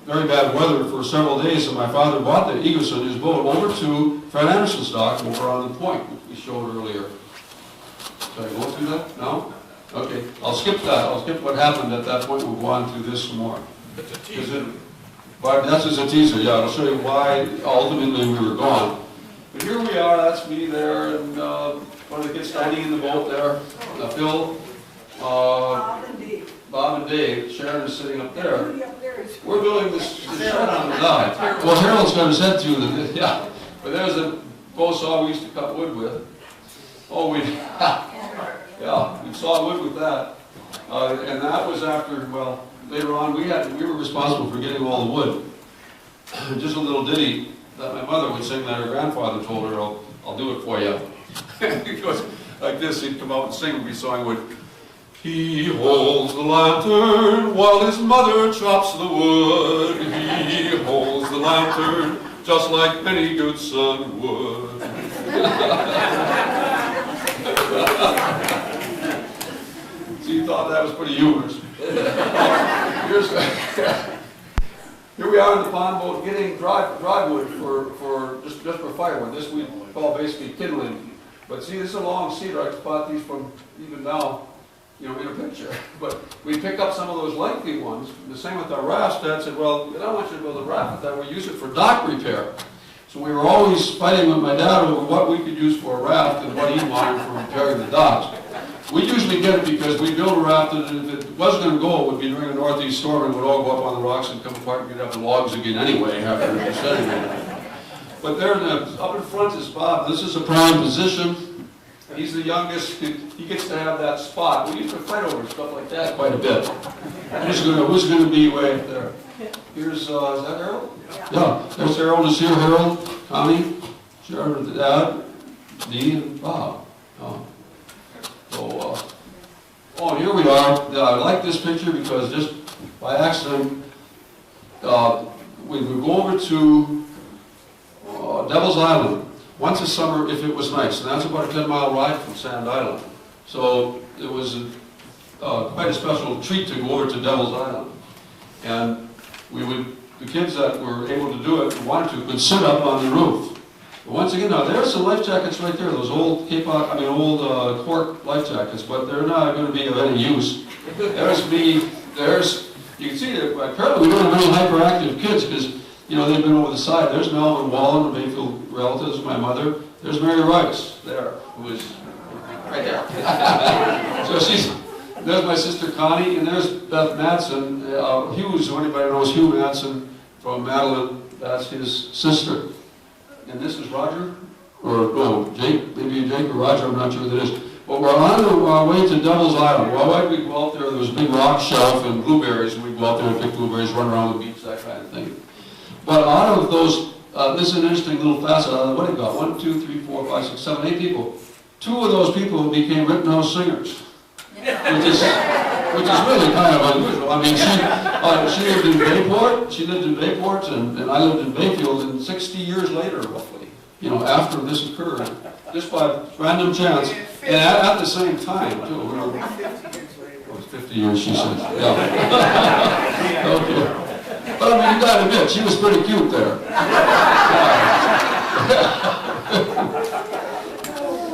very bad weather for several days, and my father bought the Eagleson, his boat, over to Fred Anderson's dock over on the point, which we showed earlier. Should I go through that? No? Okay, I'll skip that. I'll skip what happened at that point. We'll go on through this some more.
It's a teaser.
That's just a teaser, yeah. I'll show you why ultimately we were gone. But here we are, that's me there, and one of the kids standing in the boat there, Phil, Bob and Dave. Sharon is sitting up there. We're building this shed on the dock. Well, Harold's got his head through the, yeah. But there's the bow saw we used to cut wood with. Oh, yeah, we saw wood with that. And that was after, well, later on, we were responsible for getting all the wood. Just a little ditty that my mother would sing that her grandfather told her, I'll do it for you. Because like this, he'd come out and sing, and be song would, he holds the lantern while his mother chops the wood. He holds the lantern just like any good son would. So you thought that was pretty humorous. Here we are in the pond boat getting dry wood for just for firewood. This we call basically kindling. But see, this is a long cedar. I spot these from even now, in a picture. But we pick up some of those lengthy ones. The same with our rafts. Dad said, well, I don't want you to build a raft, but that we use it for dock repair. So we were always fighting with my dad over what we could use for a raft and what he wanted for repairing the docks. We usually get it because we build a raft, and if it was going to go, it would be during a northeast storm, and it would all go up on the rocks and come apart, and you'd have the logs again anyway after the setting. But there, up in front is Bob. This is a prime position. He's the youngest. He gets to have that spot. We used to fight over stuff like that quite a bit. Who's going to be way up there? Here's, is that Harold? Yeah. There's Harold. Is here Harold, Tommy, Sharon, Dad, Dee, and Bob. Oh, here we are. I like this picture because just by accident, we would go over to Devil's Island once a summer if it was nice, and that's about a 10-mile ride from Sand Island. So it was quite a special treat to go over to Devil's Island. And the kids that were able to do it, who wanted to, could sit up on the roof. But once again, now there's some life jackets right there, those old old cork life jackets, but they're not going to be of any use. You can see that apparently we don't have any hyperactive kids because, they've been over the side. There's Melvin Wallen, the Bayfield relatives, my mother. There's Mary Rice there, who is right there. So there's my sister Connie, and there's Beth Madsen. Hughes, who anybody knows Hugh Madsen from Madeline, that's his sister. And this is Roger, or no, Jake, maybe Jake or Roger, I'm not sure who that is. But we're on our way to Devil's Island. Well, why we go out there? There was a big rock shelf and blueberries, and we'd go out there and pick blueberries, run around the beach, that kind of thing. But out of those, this is an interesting little facet. What do you got? 1, 2, 3, 4, 5, 6, 7, 8 people. 2 of those people became Rittenhouse singers, which is really kind of unusual. I mean, she lived in Bayport. She lived in Bayport, and I lived in Bayfield. And 60 years later, roughly, after this occurred, just by random chance, and at the same time too. 50 years, she said. Yeah. Okay. But I mean, you got to admit, she was pretty cute there.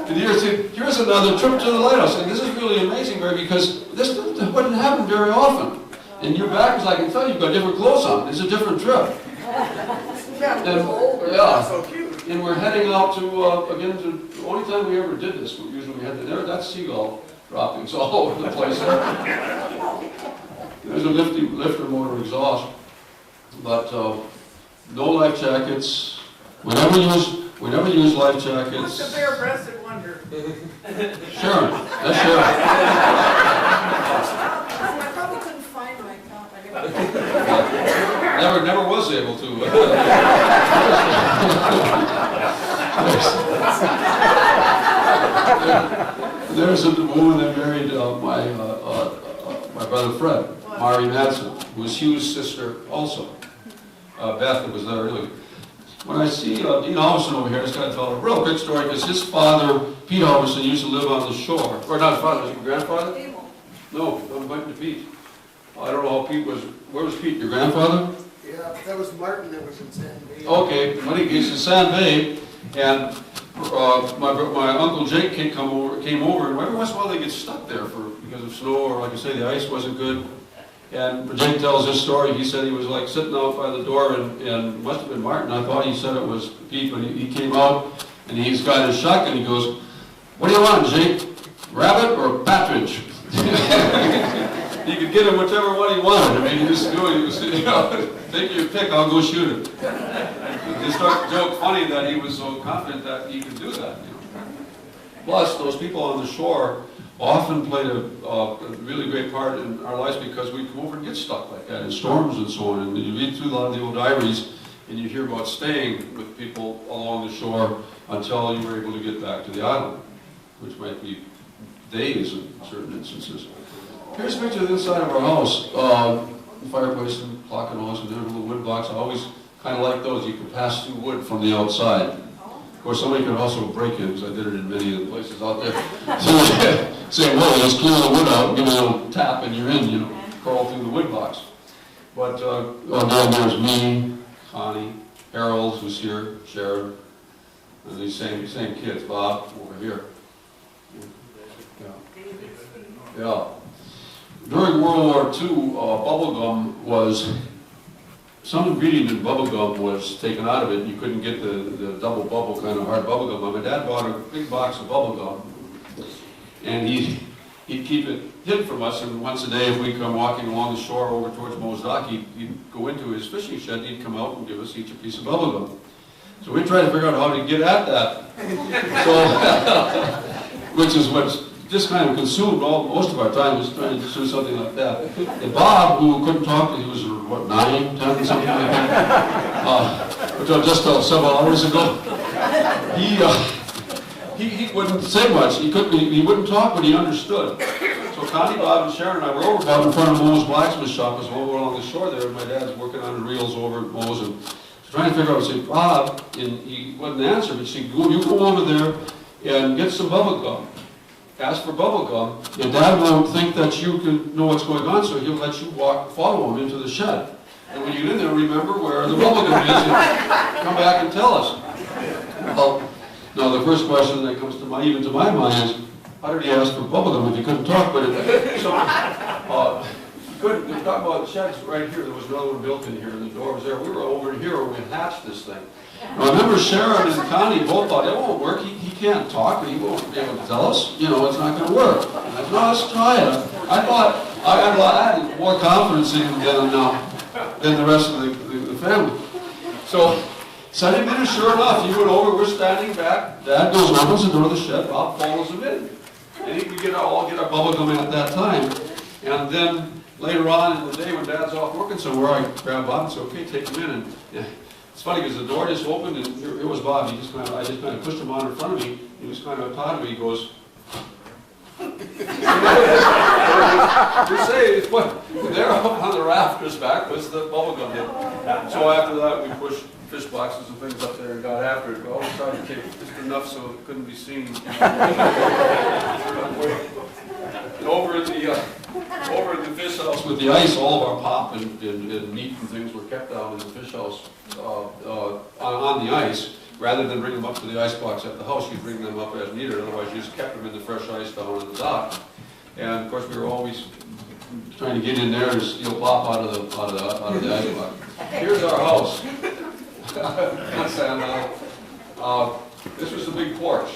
And here's another trip to the lighthouse, and this is really amazing, Barry, because this wouldn't happen very often. And your backers, I can tell you've got different clothes on. It's a different trip. And we're heading out to, again, the only time we ever did this, usually we had to, that's seagull droppings all over the place. There's a lifter motor exhaust, but no life jackets. We never use life jackets.
What's the bare-breasted wonder?
Sharon, that's Sharon.
I probably couldn't find my copy.
Never was able to. There's a woman that married my brother Fred, Mari Madsen, who was Hugh's sister also. Beth was there earlier. When I see Dean Halverson over here, I just got to tell a real quick story, because his father, Pete Halverson, used to live on the shore. Or not his father, was it your grandfather? No, I'm inviting to Pete. I don't know how Pete was. Where was Pete? Your grandfather?
Yeah, that was Martin that was in San Bay.
Okay, when he was in San Bay, and my Uncle Jake came over, and every once in a while they get stuck there because of snow, or like I say, the ice wasn't good. And Jake tells this story. He said he was like sitting out by the door, and it must have been Martin. I thought he said it was Pete, but he came out, and he's got his shotgun. He goes, "What do you want, Jake? Rabbit or partridge?" He could get him whichever one he wanted. I mean, he just take your pick, I'll go shoot him. They start to joke funny that he was so confident that he could do that. Plus, those people on the shore often played a really great part in our lives, because we come over and get stuck like that in storms and so on. And you read through a lot of the old diaries, and you hear about staying with people along the shore until you were able to get back to the island, which might be days in certain instances. Here's a picture of the inside of our house. The fireplace and clock and all this, and there are little wood blocks. I always kind of like those. You can pass through wood from the outside. Of course, somebody could also break in, because I did it in many of the places out there. So, saying, well, let's clear the wood out, give it a little tap, and you're in, crawl through the wood box. But down there's me, Connie, Harold, who's here, Sharon, and these same kids, Bob, over here. Yeah. During World War II, bubblegum was, some ingredient in bubblegum was taken out of it. You couldn't get the double bubble kind of hard bubblegum. My dad bought a big box of bubblegum, and he'd keep it hid from us, and once a day if we come walking along the shore over towards Moe's Dock, he'd go into his fishing shed, he'd come out and give us each a piece of bubblegum. So we tried to figure out how to get at that. So, which is what's just kind of consumed most of our time, is trying to do something like that. And Bob, who couldn't talk, he was, what, 9, 10, something like that, just several hours ago, he wouldn't say much. He wouldn't talk, but he understood. So Connie, Bob, and Sharon and I were over about in front of Moe's blacksmith shop, was over along the shore there, and my dad's working on the reels over at Moe's, and trying to figure out, say, Bob, and he wouldn't answer, but she said, you go over there and get some bubble gum. Ask for bubble gum. Your dad won't think that you can know what's going on, so he'll let you follow him into the shed. And when you get in there, remember where the bubble gum is, and come back and tell us. Well, now the first question that comes to even to my mind is, how did he ask for bubble gum if he couldn't talk? But couldn't. They talk about sheds right here. There was another one built in here, and the door was there. We were over here where we hatched this thing. Now, I remember Sharon and Connie both thought, it won't work. He can't talk. He won't be able to tell us. It's not going to work. I said, no, let's try it. I thought I had more confidence in him than the rest of the family. So sent him in, and sure enough, he went over. We're standing back. Dad goes, opens the door of the shed. Bob follows him in. And we all get our bubble gum at that time. And then later on in the day when Dad's off working somewhere, I grabbed Bob and said, okay, take him in. And it's funny because the door just opened and here was Bob. I just kind of pushed him on in front of me. He was kind of taught me. He goes, you say, there up on the rafters back was the bubble gum hit. So after that, we pushed fish boxes and things up there and got after it. We always tried to take just enough so it couldn't be seen. And over at the fish house with the ice, all of our pop and meat and things were kept down in the fish house on the ice. Rather than bring them up to the ice box at the house, you'd bring them up as needed. Otherwise, you just kept them in the fresh ice down in the dock. And of course, we were always trying to get in there and steal pop out of the ice box. Here's our house. This was the big porch,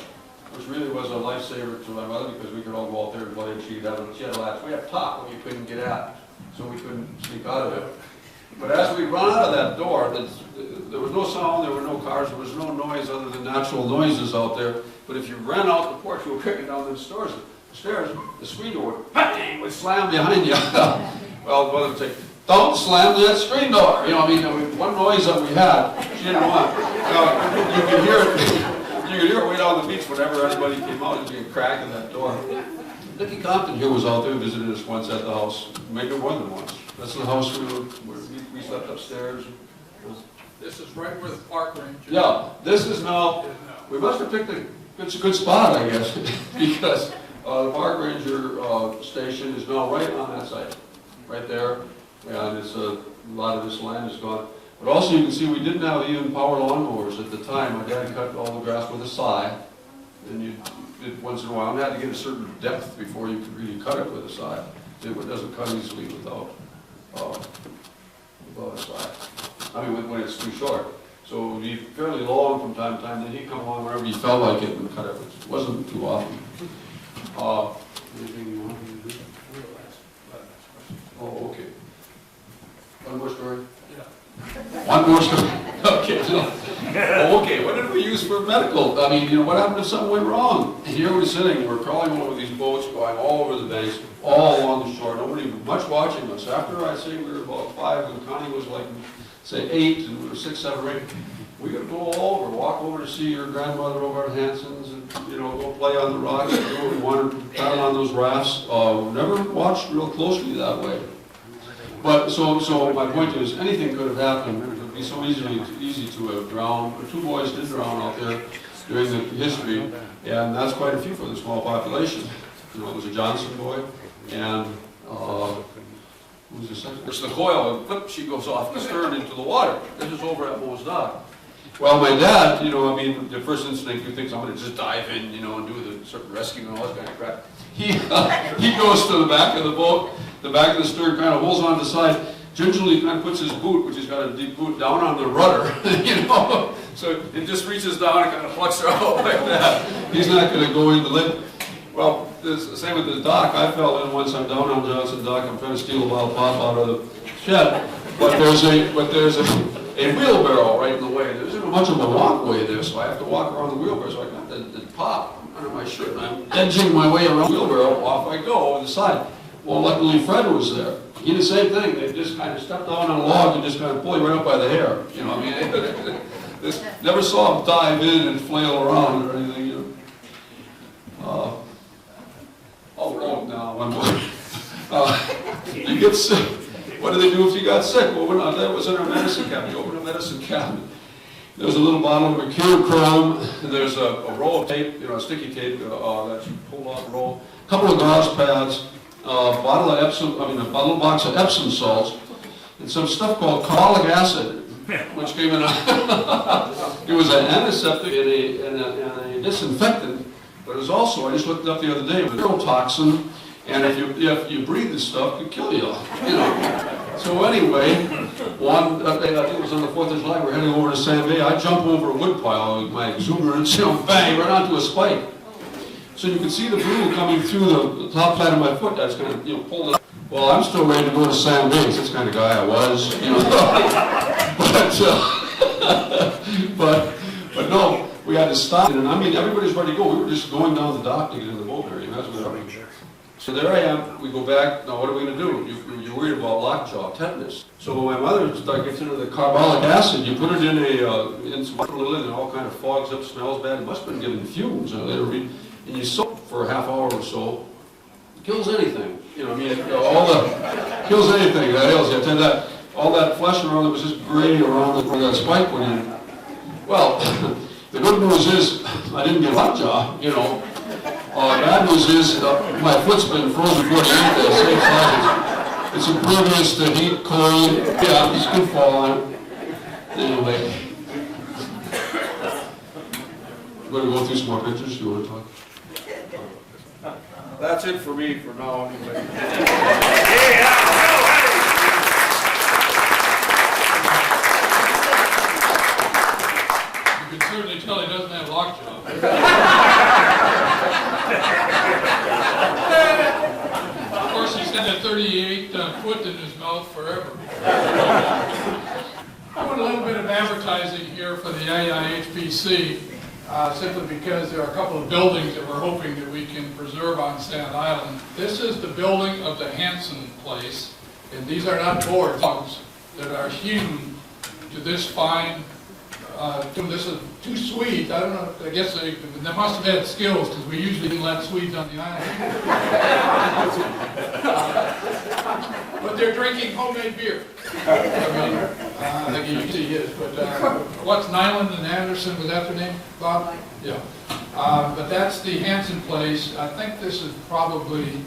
which really was a lifesaver to my mother because we could all go out there and play, and she had a latch. We had top when you couldn't get at, so we couldn't sneak out of it. But as we run out of that door, there was no sound, there were no cars, there was no noise other than natural noises out there. But if you ran out the porch, you were kicking down the stairs, the screen door would slam behind you. Well, mother would say, don't slam that screen door. One noise that we had, she didn't want. You could hear it way down the beach whenever anybody came out, there'd be a crack in that door. Nicky Compton here was out there, visited us once at the house, maybe more than once. That's the house we slept upstairs.
This is right where the park ranger.
Yeah, this is now, we must have picked a good spot, I guess, because the park ranger station is now right on that site, right there. And it's a lot of this land is gone. But also you can see we didn't have even power lawnmowers at the time. My dad cut all the grass with a scythe, and you did once in a while. You had to get a certain depth before you could really cut it with a scythe. It doesn't cut easily without a scythe. When it's too short. So it would be fairly long from time to time. Then he'd come along wherever he felt like it and cut it, which wasn't too often. Anything you want me to do? Oh, okay. One more story?
Yeah.
One more story? Okay. Okay, what did we use for medical? What happened if something went wrong? And here we're sitting, we're crawling over these boats, going all over the banks, all along the shore, nobody much watching us. After I say we were about 5 and Connie was like, say 8, and we were 6, 7, or 8, we could go all over, walk over to see your grandmother over at Henson's and, go play on the rocks and do what we wanted, paddle on those rafts. Never watched real closely that way. But so my point is, anything could have happened. It would be so easy to have drowned. The 2 boys did drown out there. during the history, and that's quite a few for the small population. You know, it was a Johnson boy, and who was the second? It's the coil, and flip, she goes off the stern into the water. This is over at Mo's dock. Well, my dad, you know, I mean, the first instinct, you think somebody just dive in, you know, and do the certain rescue and all that kind of crap. He goes to the back of the boat, the back of the stern, kind of holds on to the side, gingerly kind of puts his boot, which has got a deep boot, down on the rudder, you know, so it just reaches down and kind of plucks her out like that. He's not going to go in the lid. Well, the same with the dock. I fell in once. I'm down on Johnson dock. I'm trying to steal a bottle of pop out of the shed, but there's a wheelbarrow right in the way. There isn't much of a walkway there, so I have to walk around the wheelbarrow. So I got the pop under my shirt, and I'm edging my way around the wheelbarrow. Off I go over the side. Well, luckily Fred was there. He did the same thing. They just kind of stepped down on a log and just kind of pull you right up by the hair. You know, I mean, never saw him dive in and flail around or anything. You know. No, one more. You get sick. What do they do if you got sick? Well, that was in our medicine cabinet. You open a medicine cabinet. There's a little bottle of mercurochrome. There's a roll of tape, you know, sticky tape that you pull off and roll. A couple of gauze pads. A bottle box of Epsom salts, and some stuff called carbolic acid, which came in it was an antiseptic and a disinfectant, but it was also, I just looked it up the other day, a neurotoxin, and if you breathe this stuff, it could kill you, you know. So anyway, I think it was on the 4th of July, we're heading over to San Bay. I jump over a wood pile with my exuberance, you know, bang, right onto a spike. So you can see the blue coming through the top side of my foot. That's going to, you know, pull it up. Well, I'm still ready to go to San Base. That's the kind of guy I was, you know. but no, we had to stop. And I mean, everybody's ready to go. We were just going down the dock to get in the boat area. That's what I mean. So there I am. We go back. Now, what are we going to do? You're worried about lockjaw, tetanus. So when my mother gets into the carbolic acid, you put it in some little, and it all kind of fogs up, smells bad. It must have been given fumes. I later read. And you soak for a half hour or so, kills anything. You know, I mean, kills anything. That ails you. I tell you that, all that flesh around it was just gray around where that spike went in. Well, the good news is I didn't get lockjaw, you know. The bad news is my foot's been frozen 48 days, same size. It's impervious to heat, cold. Yeah, you can fall on it. Anyway. We're going to go through some more pictures. You want to talk? That's it for me for now, anyway.
You can certainly tell he doesn't have lockjaw. Of course, he's had a 38-foot in his mouth forever. I want a little bit of advertising here for the IIHPC. Simply because there are a couple of buildings that we're hoping that we can preserve on Sand Island. This is the building of the Henson place, and these are not boards that are hewn to this fine. This is two Swedes. I don't know. I guess they must have had skills because we usually didn't let Swedes on the island. But they're drinking homemade beer. I think you can see his. But what's Nyland and Anderson? Was that their name, Bob? Yeah. But that's the Henson place. I think this is probably.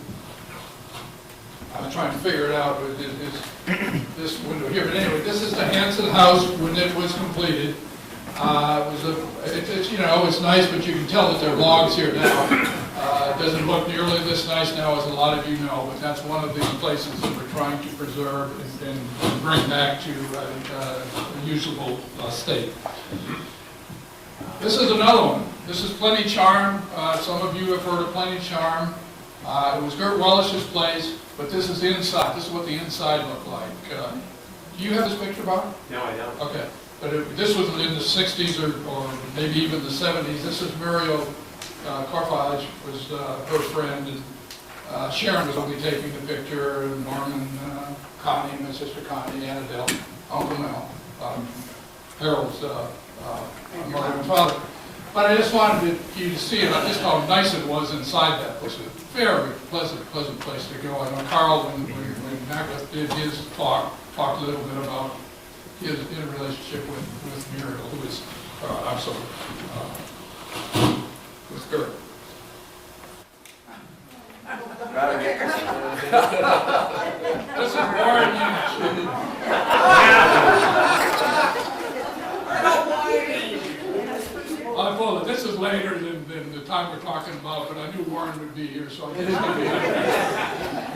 I'm trying to figure it out. But it's this window here. But anyway, this is the Henson house when it was completed. It's you know, it's nice, but you can tell that there are logs here now. It doesn't look nearly this nice now, as a lot of you know, but that's one of the places that we're trying to preserve and bring back to a usable state. This is another one. This is Plenty Charm. Some of you have heard of Plenty Charm. It was Gert Wellish's place, but this is the inside. This is what the inside looked like. Do you have this picture, Bob?
No, I don't.
Okay. But this was in the 60s or maybe even the 70s. This is Muriel Carfage, was her friend, and Sharon was only taking the picture, and Norman, Connie, my sister Connie, Annabelle, Uncle Mel, Harold's mother and father. But I just wanted you to see just how nice it was inside that place. A very pleasant place to go. I know Carl, when Mac did his talked a little bit about his relationship with Muriel, who is, With Gert. This is Warren Unit. Well, this is later than the time we're talking about, but I knew Warren would be here, so I just gave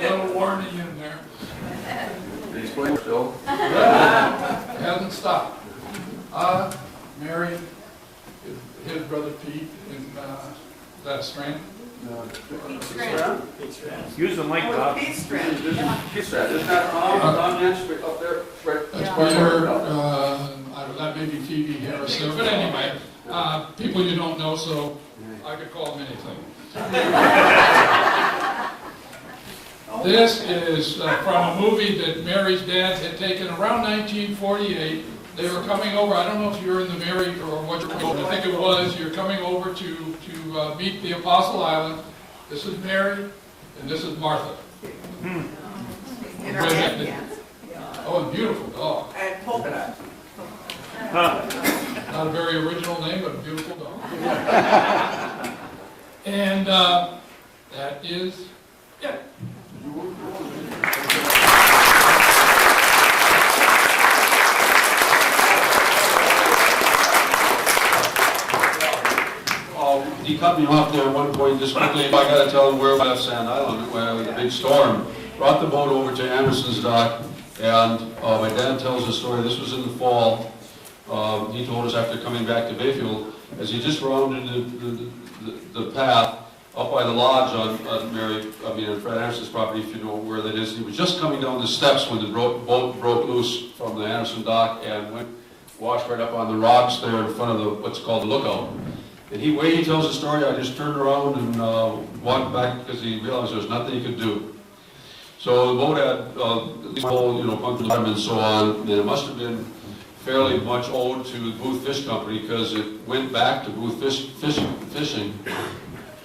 you a little warning in there.
He's playing still.
Hasn't stopped. Mary, his brother Pete, and is that Strand?
Use the mic, Bob.
She's that, isn't that on Nancy up there? Right.
That's Peter, I don't know, that may be TV Harris there, but anyway, people you don't know, so I could call them anything. This is from a movie that Mary's dad had taken around 1948. They were coming over, I don't know if you're in the Mary or what you're, I think it was, you're coming over to meet the Apostle Island. This is Mary, and this is Martha.
In our hands.
Oh, a beautiful dog.
And polka dot.
Not a very original name, but a beautiful dog. And that is it.
He cut me off there at one point, just quickly, I gotta tell him where we left Sand Island, where the big storm brought the boat over to Anderson's dock, and my dad tells the story, this was in the fall. He told us after coming back to Bayfield, as he just rounded the path up by the lodge on Fred Anderson's property, if you know where that is. He was just coming down the steps when the boat broke loose from the Anderson dock and washed right up on the rocks there in front of what's called the lookout. And the way he tells the story, I just turned around and walked back because he realized there was nothing he could do. So the boat had at least a hole, punctured bottom and so on, and it must have been fairly much owed to the Booth Fish Company because it went back to Booth fishing.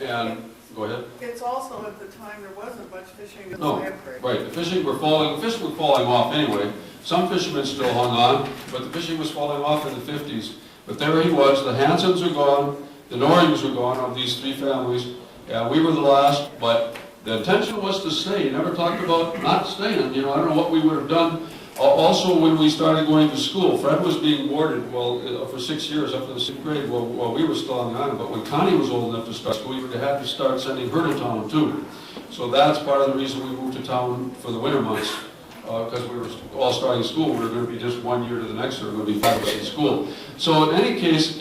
And go ahead.
It's also at the time there wasn't much fishing in the
No,
Lamp Creek.
right. The fish were falling off anyway. Some fishermen still hung on, but the fishing was falling off in the 50s. But there he was. The Hensons were gone. The Norrings were gone of these three families. Yeah, we were the last, but the intention was to stay. He never talked about not staying. I don't know what we would have done. Also, when we started going to school, Fred was being boarded for 6 years up to the 6th grade while we were still on the island. But when Connie was old enough to start school, we would have to start sending her to town too. So that's part of the reason we moved to town for the winter months, because we were all starting school. We were going to be just 1 year to the next, or we were going to be 5 months in school. So in any case,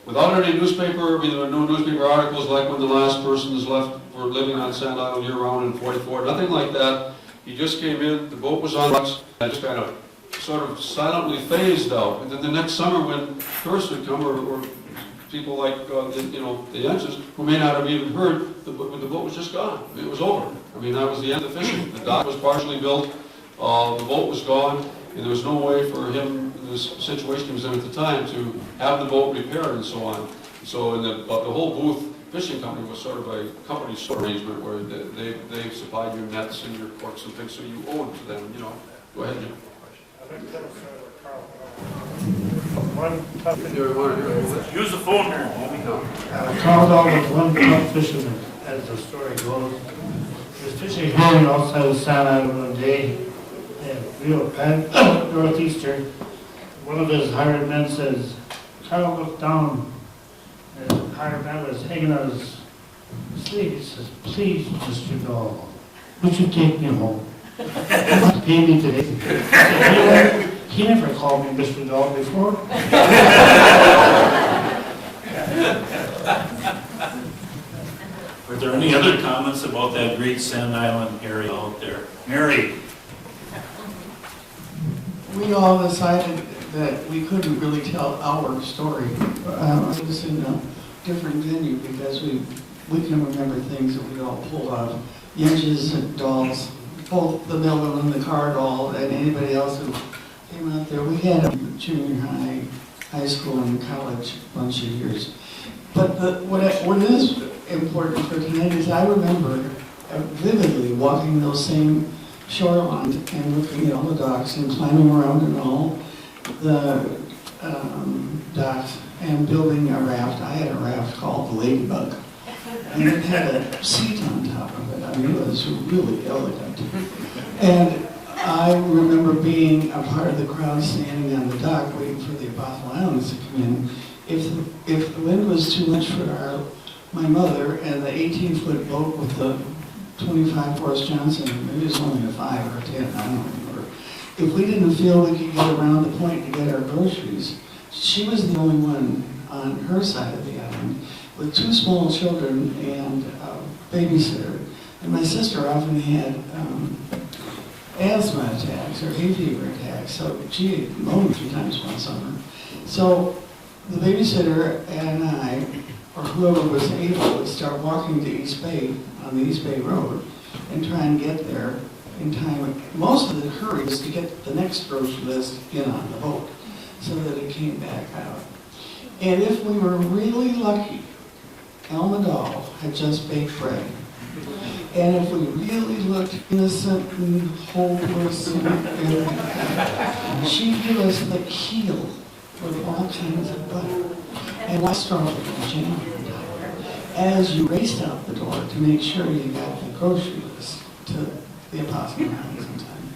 without any newspaper, there were no newspaper articles like when the last person is left for living on Sand Island year-round in 44, nothing like that. He just came in, the boat was on rocks, and just kind of sort of silently phased out. And then the next summer when tourists would come, or people like, the Hensons, who may not have even heard, the boat was just gone. It was over. That was the end of fishing. The dock was partially built, the boat was gone, and there was no way for him, in this situation he was in at the time, to have the boat repaired and so on. So in the whole Booth Fishing Company was sort of a company sort of arrangement where they supplied your nets and your corks and things, so you owed to them, Go ahead, Jim.
Use the phone here.
Carl Dahl was one top fisherman, as the story goes. He was fishing herring outside of Sand Island one day, and real bad northeaster. One of his hired men says, Carl looked down, and his hired man was hanging on his sleeve. He says, please, Mr. Dahl, would you take me home? Pay me today. He never called me Mr. Dahl before.
Are there any other comments about that great Sand Island area out there? Mary?
We all decided that we couldn't really tell our story. It was in a different venue because we can remember things that we all pulled out of Yenges and Dolls, both the Melville and the Carl Dahl, and anybody else who came out there. We had a junior high, high school, and college bunch of years. But what is important for tonight is I remember vividly walking those same shoreline and looking at all the docks and climbing around and all. docks and building a raft. I had a raft called the Ladybug. And it had a seat on top of it. I mean, it was really elegant. And I remember being a part of the crowd standing on the dock waiting for the Apostle Islands to come in. If the wind was too much for my mother and the 18-foot boat with the 25 horse Johnson, maybe it was only a 5 or a 10, I don't remember. If we didn't feel we could get around the point to get our groceries, she was the only one on her side of the island with 2 small children and a babysitter. And my sister often had asthma attacks or hay fever attacks, so she had moaned 3 times one summer. So the babysitter and I, or whoever was able, would start walking to East Bay, on the East Bay Road, and try and get there in time. Most of the hurry was to get the next grocery list in on the boat, so that it came back out. And if we were really lucky, Elma Dahl had just baked bread. And if we really looked innocent and hopeless, she'd give us the keel with all kinds of butter and white strawberry and jam as you raced out the door to make sure you got the grocery list to the Apostle Islands in time.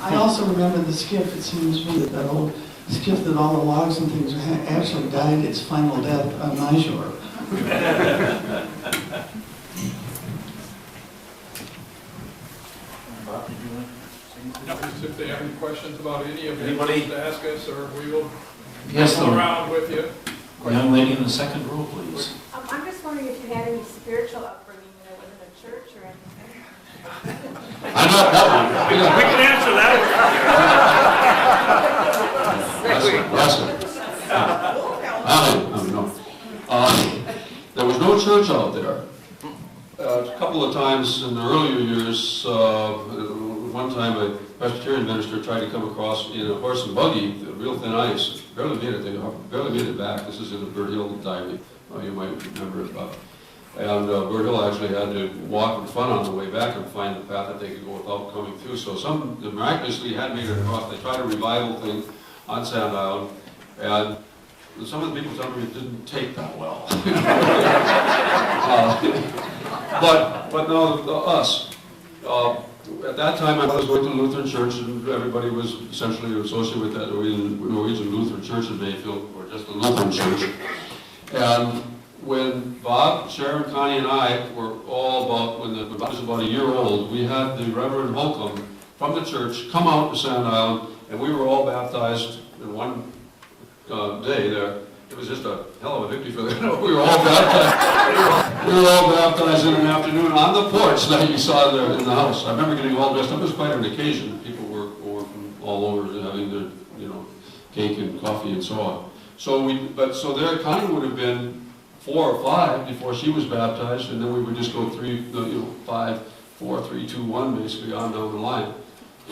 I also remember the skiff. It seems to me that old skiff that all the logs and things actually died its final death on my shore.
Bob, did you want to say anything?
If they have any questions about any of it,
Anybody?
to ask us, or we will
Yes,
go
the
around with you.
young lady in the second row, please.
I'm just wondering if you had any spiritual upbringing that wasn't a church or anything.
I'm not that one.
We can answer that.
Yes, sir. There was no church out there. A couple of times in the earlier years, one time a Presbyterian minister tried to come across in a horse and buggy, real thin ice, barely made it back. This is in the Bird Hill diary. You might remember it, Bob. And Bird Hill actually had to walk in front on the way back and find the path that they could go without coming through. So some miraculously had made it across. They tried a revival thing on Sand Island, and some of the people tell me it didn't take that well. But no, us. At that time, I was going to Lutheran Church, and everybody was essentially associated with that Norwegian Lutheran Church in Bayfield, or just a Lutheran church. And when Bob, Sharon, Connie, and I were all about, when Bob was about a year old, we had the Reverend Holcomb from the church come out to Sand Island, and we were all baptized in one day there. It was just a hell of a victory for them. We were all baptized in an afternoon on the porch that you saw there in the house. I remember getting all dressed up. It was quite an occasion. People were from all over having their, cake and coffee and so on. So there Connie would have been 4 or 5 before she was baptized, and then we would just go 5, 4, 3, 2, 1, basically on down the line.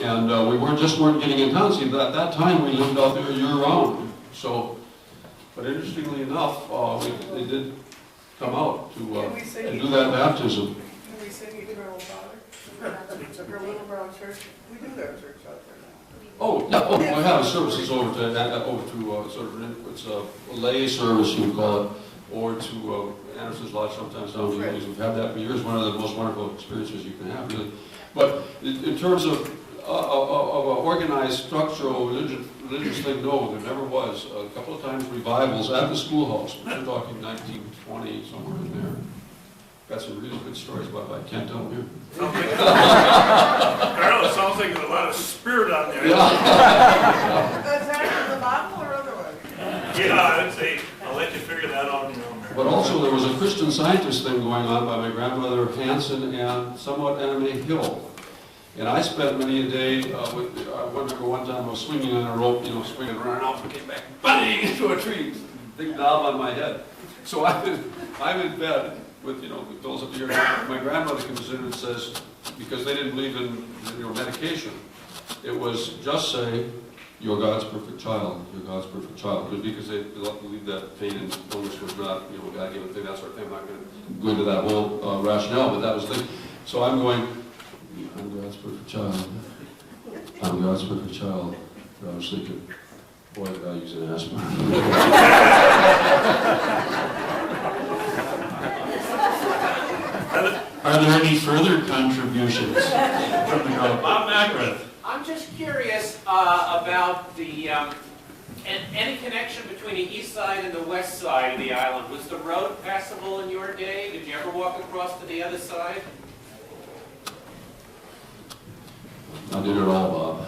And we weren't getting in town. See, at that time we lived out there year round. So, but interestingly enough, they did come out to do that baptism.
Can we sing Eternal Father? Our little brown church, we do have church out there now.
Oh, yeah, we have services over to sort of, it's a lay service, you would call it, or to Anderson's Lodge sometimes down here. We've had that for years, one of the most wonderful experiences you can have, really. But in terms of an organized, structural, religious thing, no, there never was. A couple of times revivals at the schoolhouse, we're talking 1920, somewhere in there. Got some really good stories about it, I can't tell them here.
Carl, it sounds like there's a lot of spirit on there.
Yeah.
That's after the Bible or otherwise?
Yeah, I'd say, I'll let you figure that out in your own.
But also there was a Christian Scientist thing going on by my grandmother Henson and somewhat Anime Hill. And I spent many a day I remember one time I was swinging on a rope, swinging around, off and came back, bang, into a tree, big knob on my head. So I'm in bed with, with pillows up here. My grandmother comes in and says, because they didn't believe in medication, it was just say, you're God's perfect child, you're God's perfect child. Because they believed that pain and illness was not, God gave a thing, that sort of thing. I'm not going to go into that whole rationale, but that was the thing. So I'm going, I'm God's perfect child. I'm God's perfect child. And I was thinking, Boy, the value's an aspirin.
Are there any further contributions from the crowd? Bob Macrath.
I'm just curious about the any connection between the east side and the west side of the island. Was the road passable in your day? Did you ever walk across to the other side?
I did it all, Bob.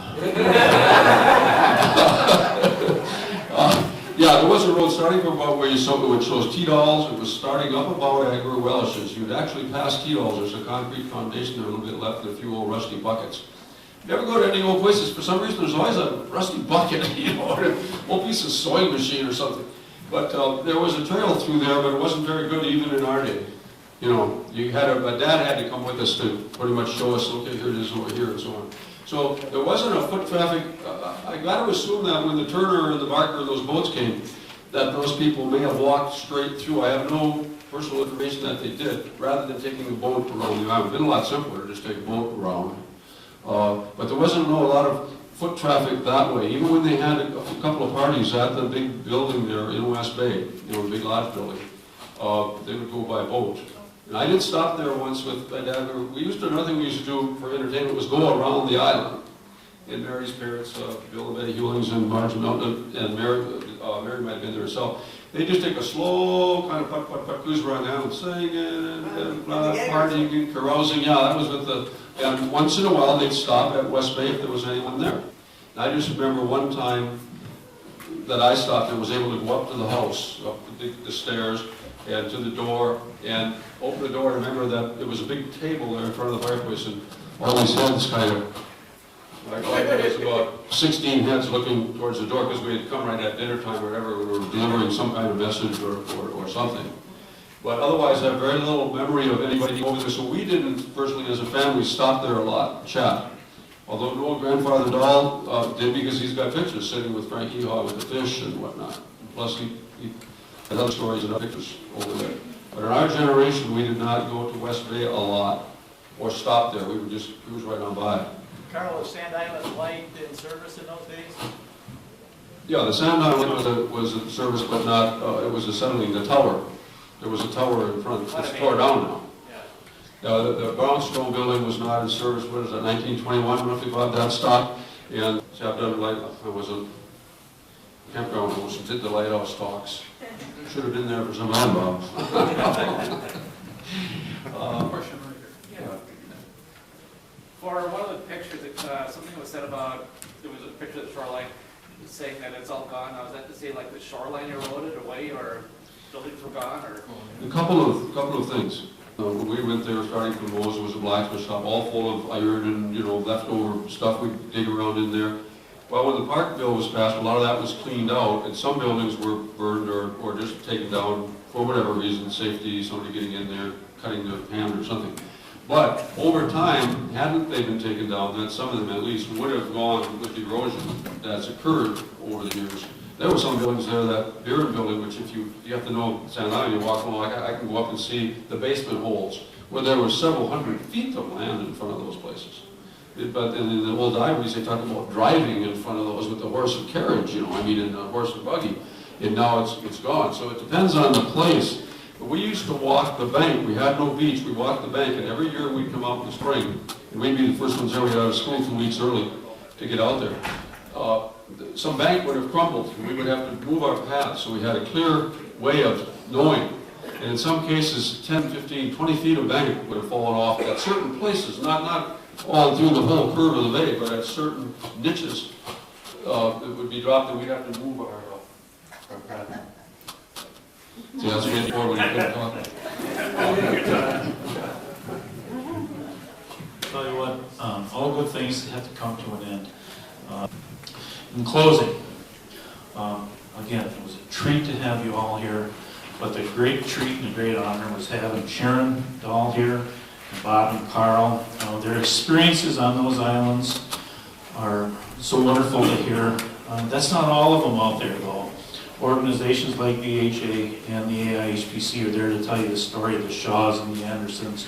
Yeah, there was a road starting from about where you saw, which shows T-Dolls. It was starting up about Agro Welsh's. You'd actually pass T-Dolls. There's a concrete foundation there, a little bit left, and a few old rusty buckets. You ever go to any old places, for some reason, there's always a rusty bucket, you know, or an old piece of sewing machine or something. But there was a trail through there, but it wasn't very good even in our day. You know, you had a dad had to come with us to pretty much show us, okay, here it is over here, and so on. So there wasn't a foot traffic. I got to assume that when the Turner and the Barker and those boats came, that those people may have walked straight through. I have no personal information that they did, rather than taking a boat around the island. It would have been a lot simpler to just take a boat around. But there wasn't a lot of foot traffic that way. Even when they had a couple of parties at the big building there in West Bay, you know, the big lodge building, they would go by boat. And I did stop there once with my dad. Another thing we used to do for entertainment was go around the island. And Mary's parents, Bill and Betty Hewlings and Marge Milton, and Mary might have been there herself. They just take a slow kind of putt cruise around the island, singing and partying and carousing. Yeah, that was with the. And once in a while they'd stop at West Bay if there was anyone there. And I just remember one time that I stopped and was able to go up to the house, up the stairs, and to the door, and open the door. And remember that there was a big table there in front of the fireplace, and all these heads kind of, like there was about 16 heads looking towards the door, because we had come right at dinner time or whatever, we were delivering some kind of message or something. But otherwise, I have very little memory of anybody over there. So we didn't, personally, as a family, stop there a lot, chat. Although no grandfather Dahl did, because he's got pictures sitting with Frank Ehaw with the fish and whatnot. Plus, he had other stories and other pictures over there. But in our generation, we did not go to West Bay a lot or stop there. We would just cruise right on by.
Carl, was Sand Island light in service in those days?
Yeah, the Sand Island was in service, but not, it was a settling, the tower. There was a tower in front. It's tore down now. The brownstone building was not in service, what is that, 1921, roughly about that stopped. And Chapter Light, I was a campground host and did the lighthouse talks. Should have been there for some time, Bob.
Question right here.
Yeah. For one of the pictures, something was said about, there was a picture of the shoreline saying that it's all gone. Now, is that to say like the shoreline eroded away, or buildings were gone, or?
A couple of things. When we went there, starting from Moe's, it was a blacksmith shop, all full of iron and, you know, leftover stuff we'd dig around in there. Well, when the park bill was passed, a lot of that was cleaned out, and some buildings were burned or just taken down for whatever reason, safety, somebody getting in there, cutting their hand or something. But over time, hadn't they been taken down, then some of them at least would have gone with the erosion that's occurred over the years. There were some buildings there, that Beard building, which if you have to know Sand Island, you walk along, I can go up and see the basement holes, where there were several hundred feet of land in front of those places. But in the old diaries, they talk about driving in front of those with the horse and carriage, you know, I mean, in a horse and buggy. And now it's gone. So it depends on the place. But we used to walk the bank. We had no beach. We walked the bank, and every year we'd come out in the spring, and we'd be the first ones there. We'd out of school 2 weeks early to get out there. Some bank would have crumbled, and we would have to move our path, so we had a clear way of knowing. And in some cases, 10, 15, 20 feet of bank would have fallen off at certain places, not all through the whole curve of the bay, but at certain niches, it would be dropped, and we'd have to move our path. See, that's what for when you couldn't talk.
Tell you what, all good things have to come to an end. In closing, again, it was a treat to have you all here, but the great treat and the great honor was having Sharon Dahl here, and Bob and Carl. Their experiences on those islands are so wonderful to hear. That's not all of them out there, though. Organizations like BHA and the AIHPC are there to tell you the story of the Shaws and the Andersons,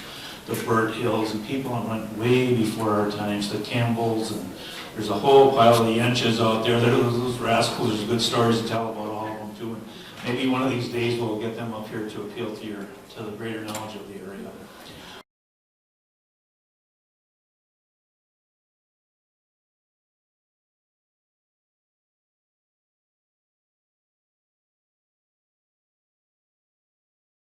the Burt Hills, and people that went way before our times, the Campbells, and there's a whole pile of the Yenches out there. Those rascals, there's good stories to tell about all of them too. And maybe one of these days we'll get them up here to appeal to the greater knowledge of the area.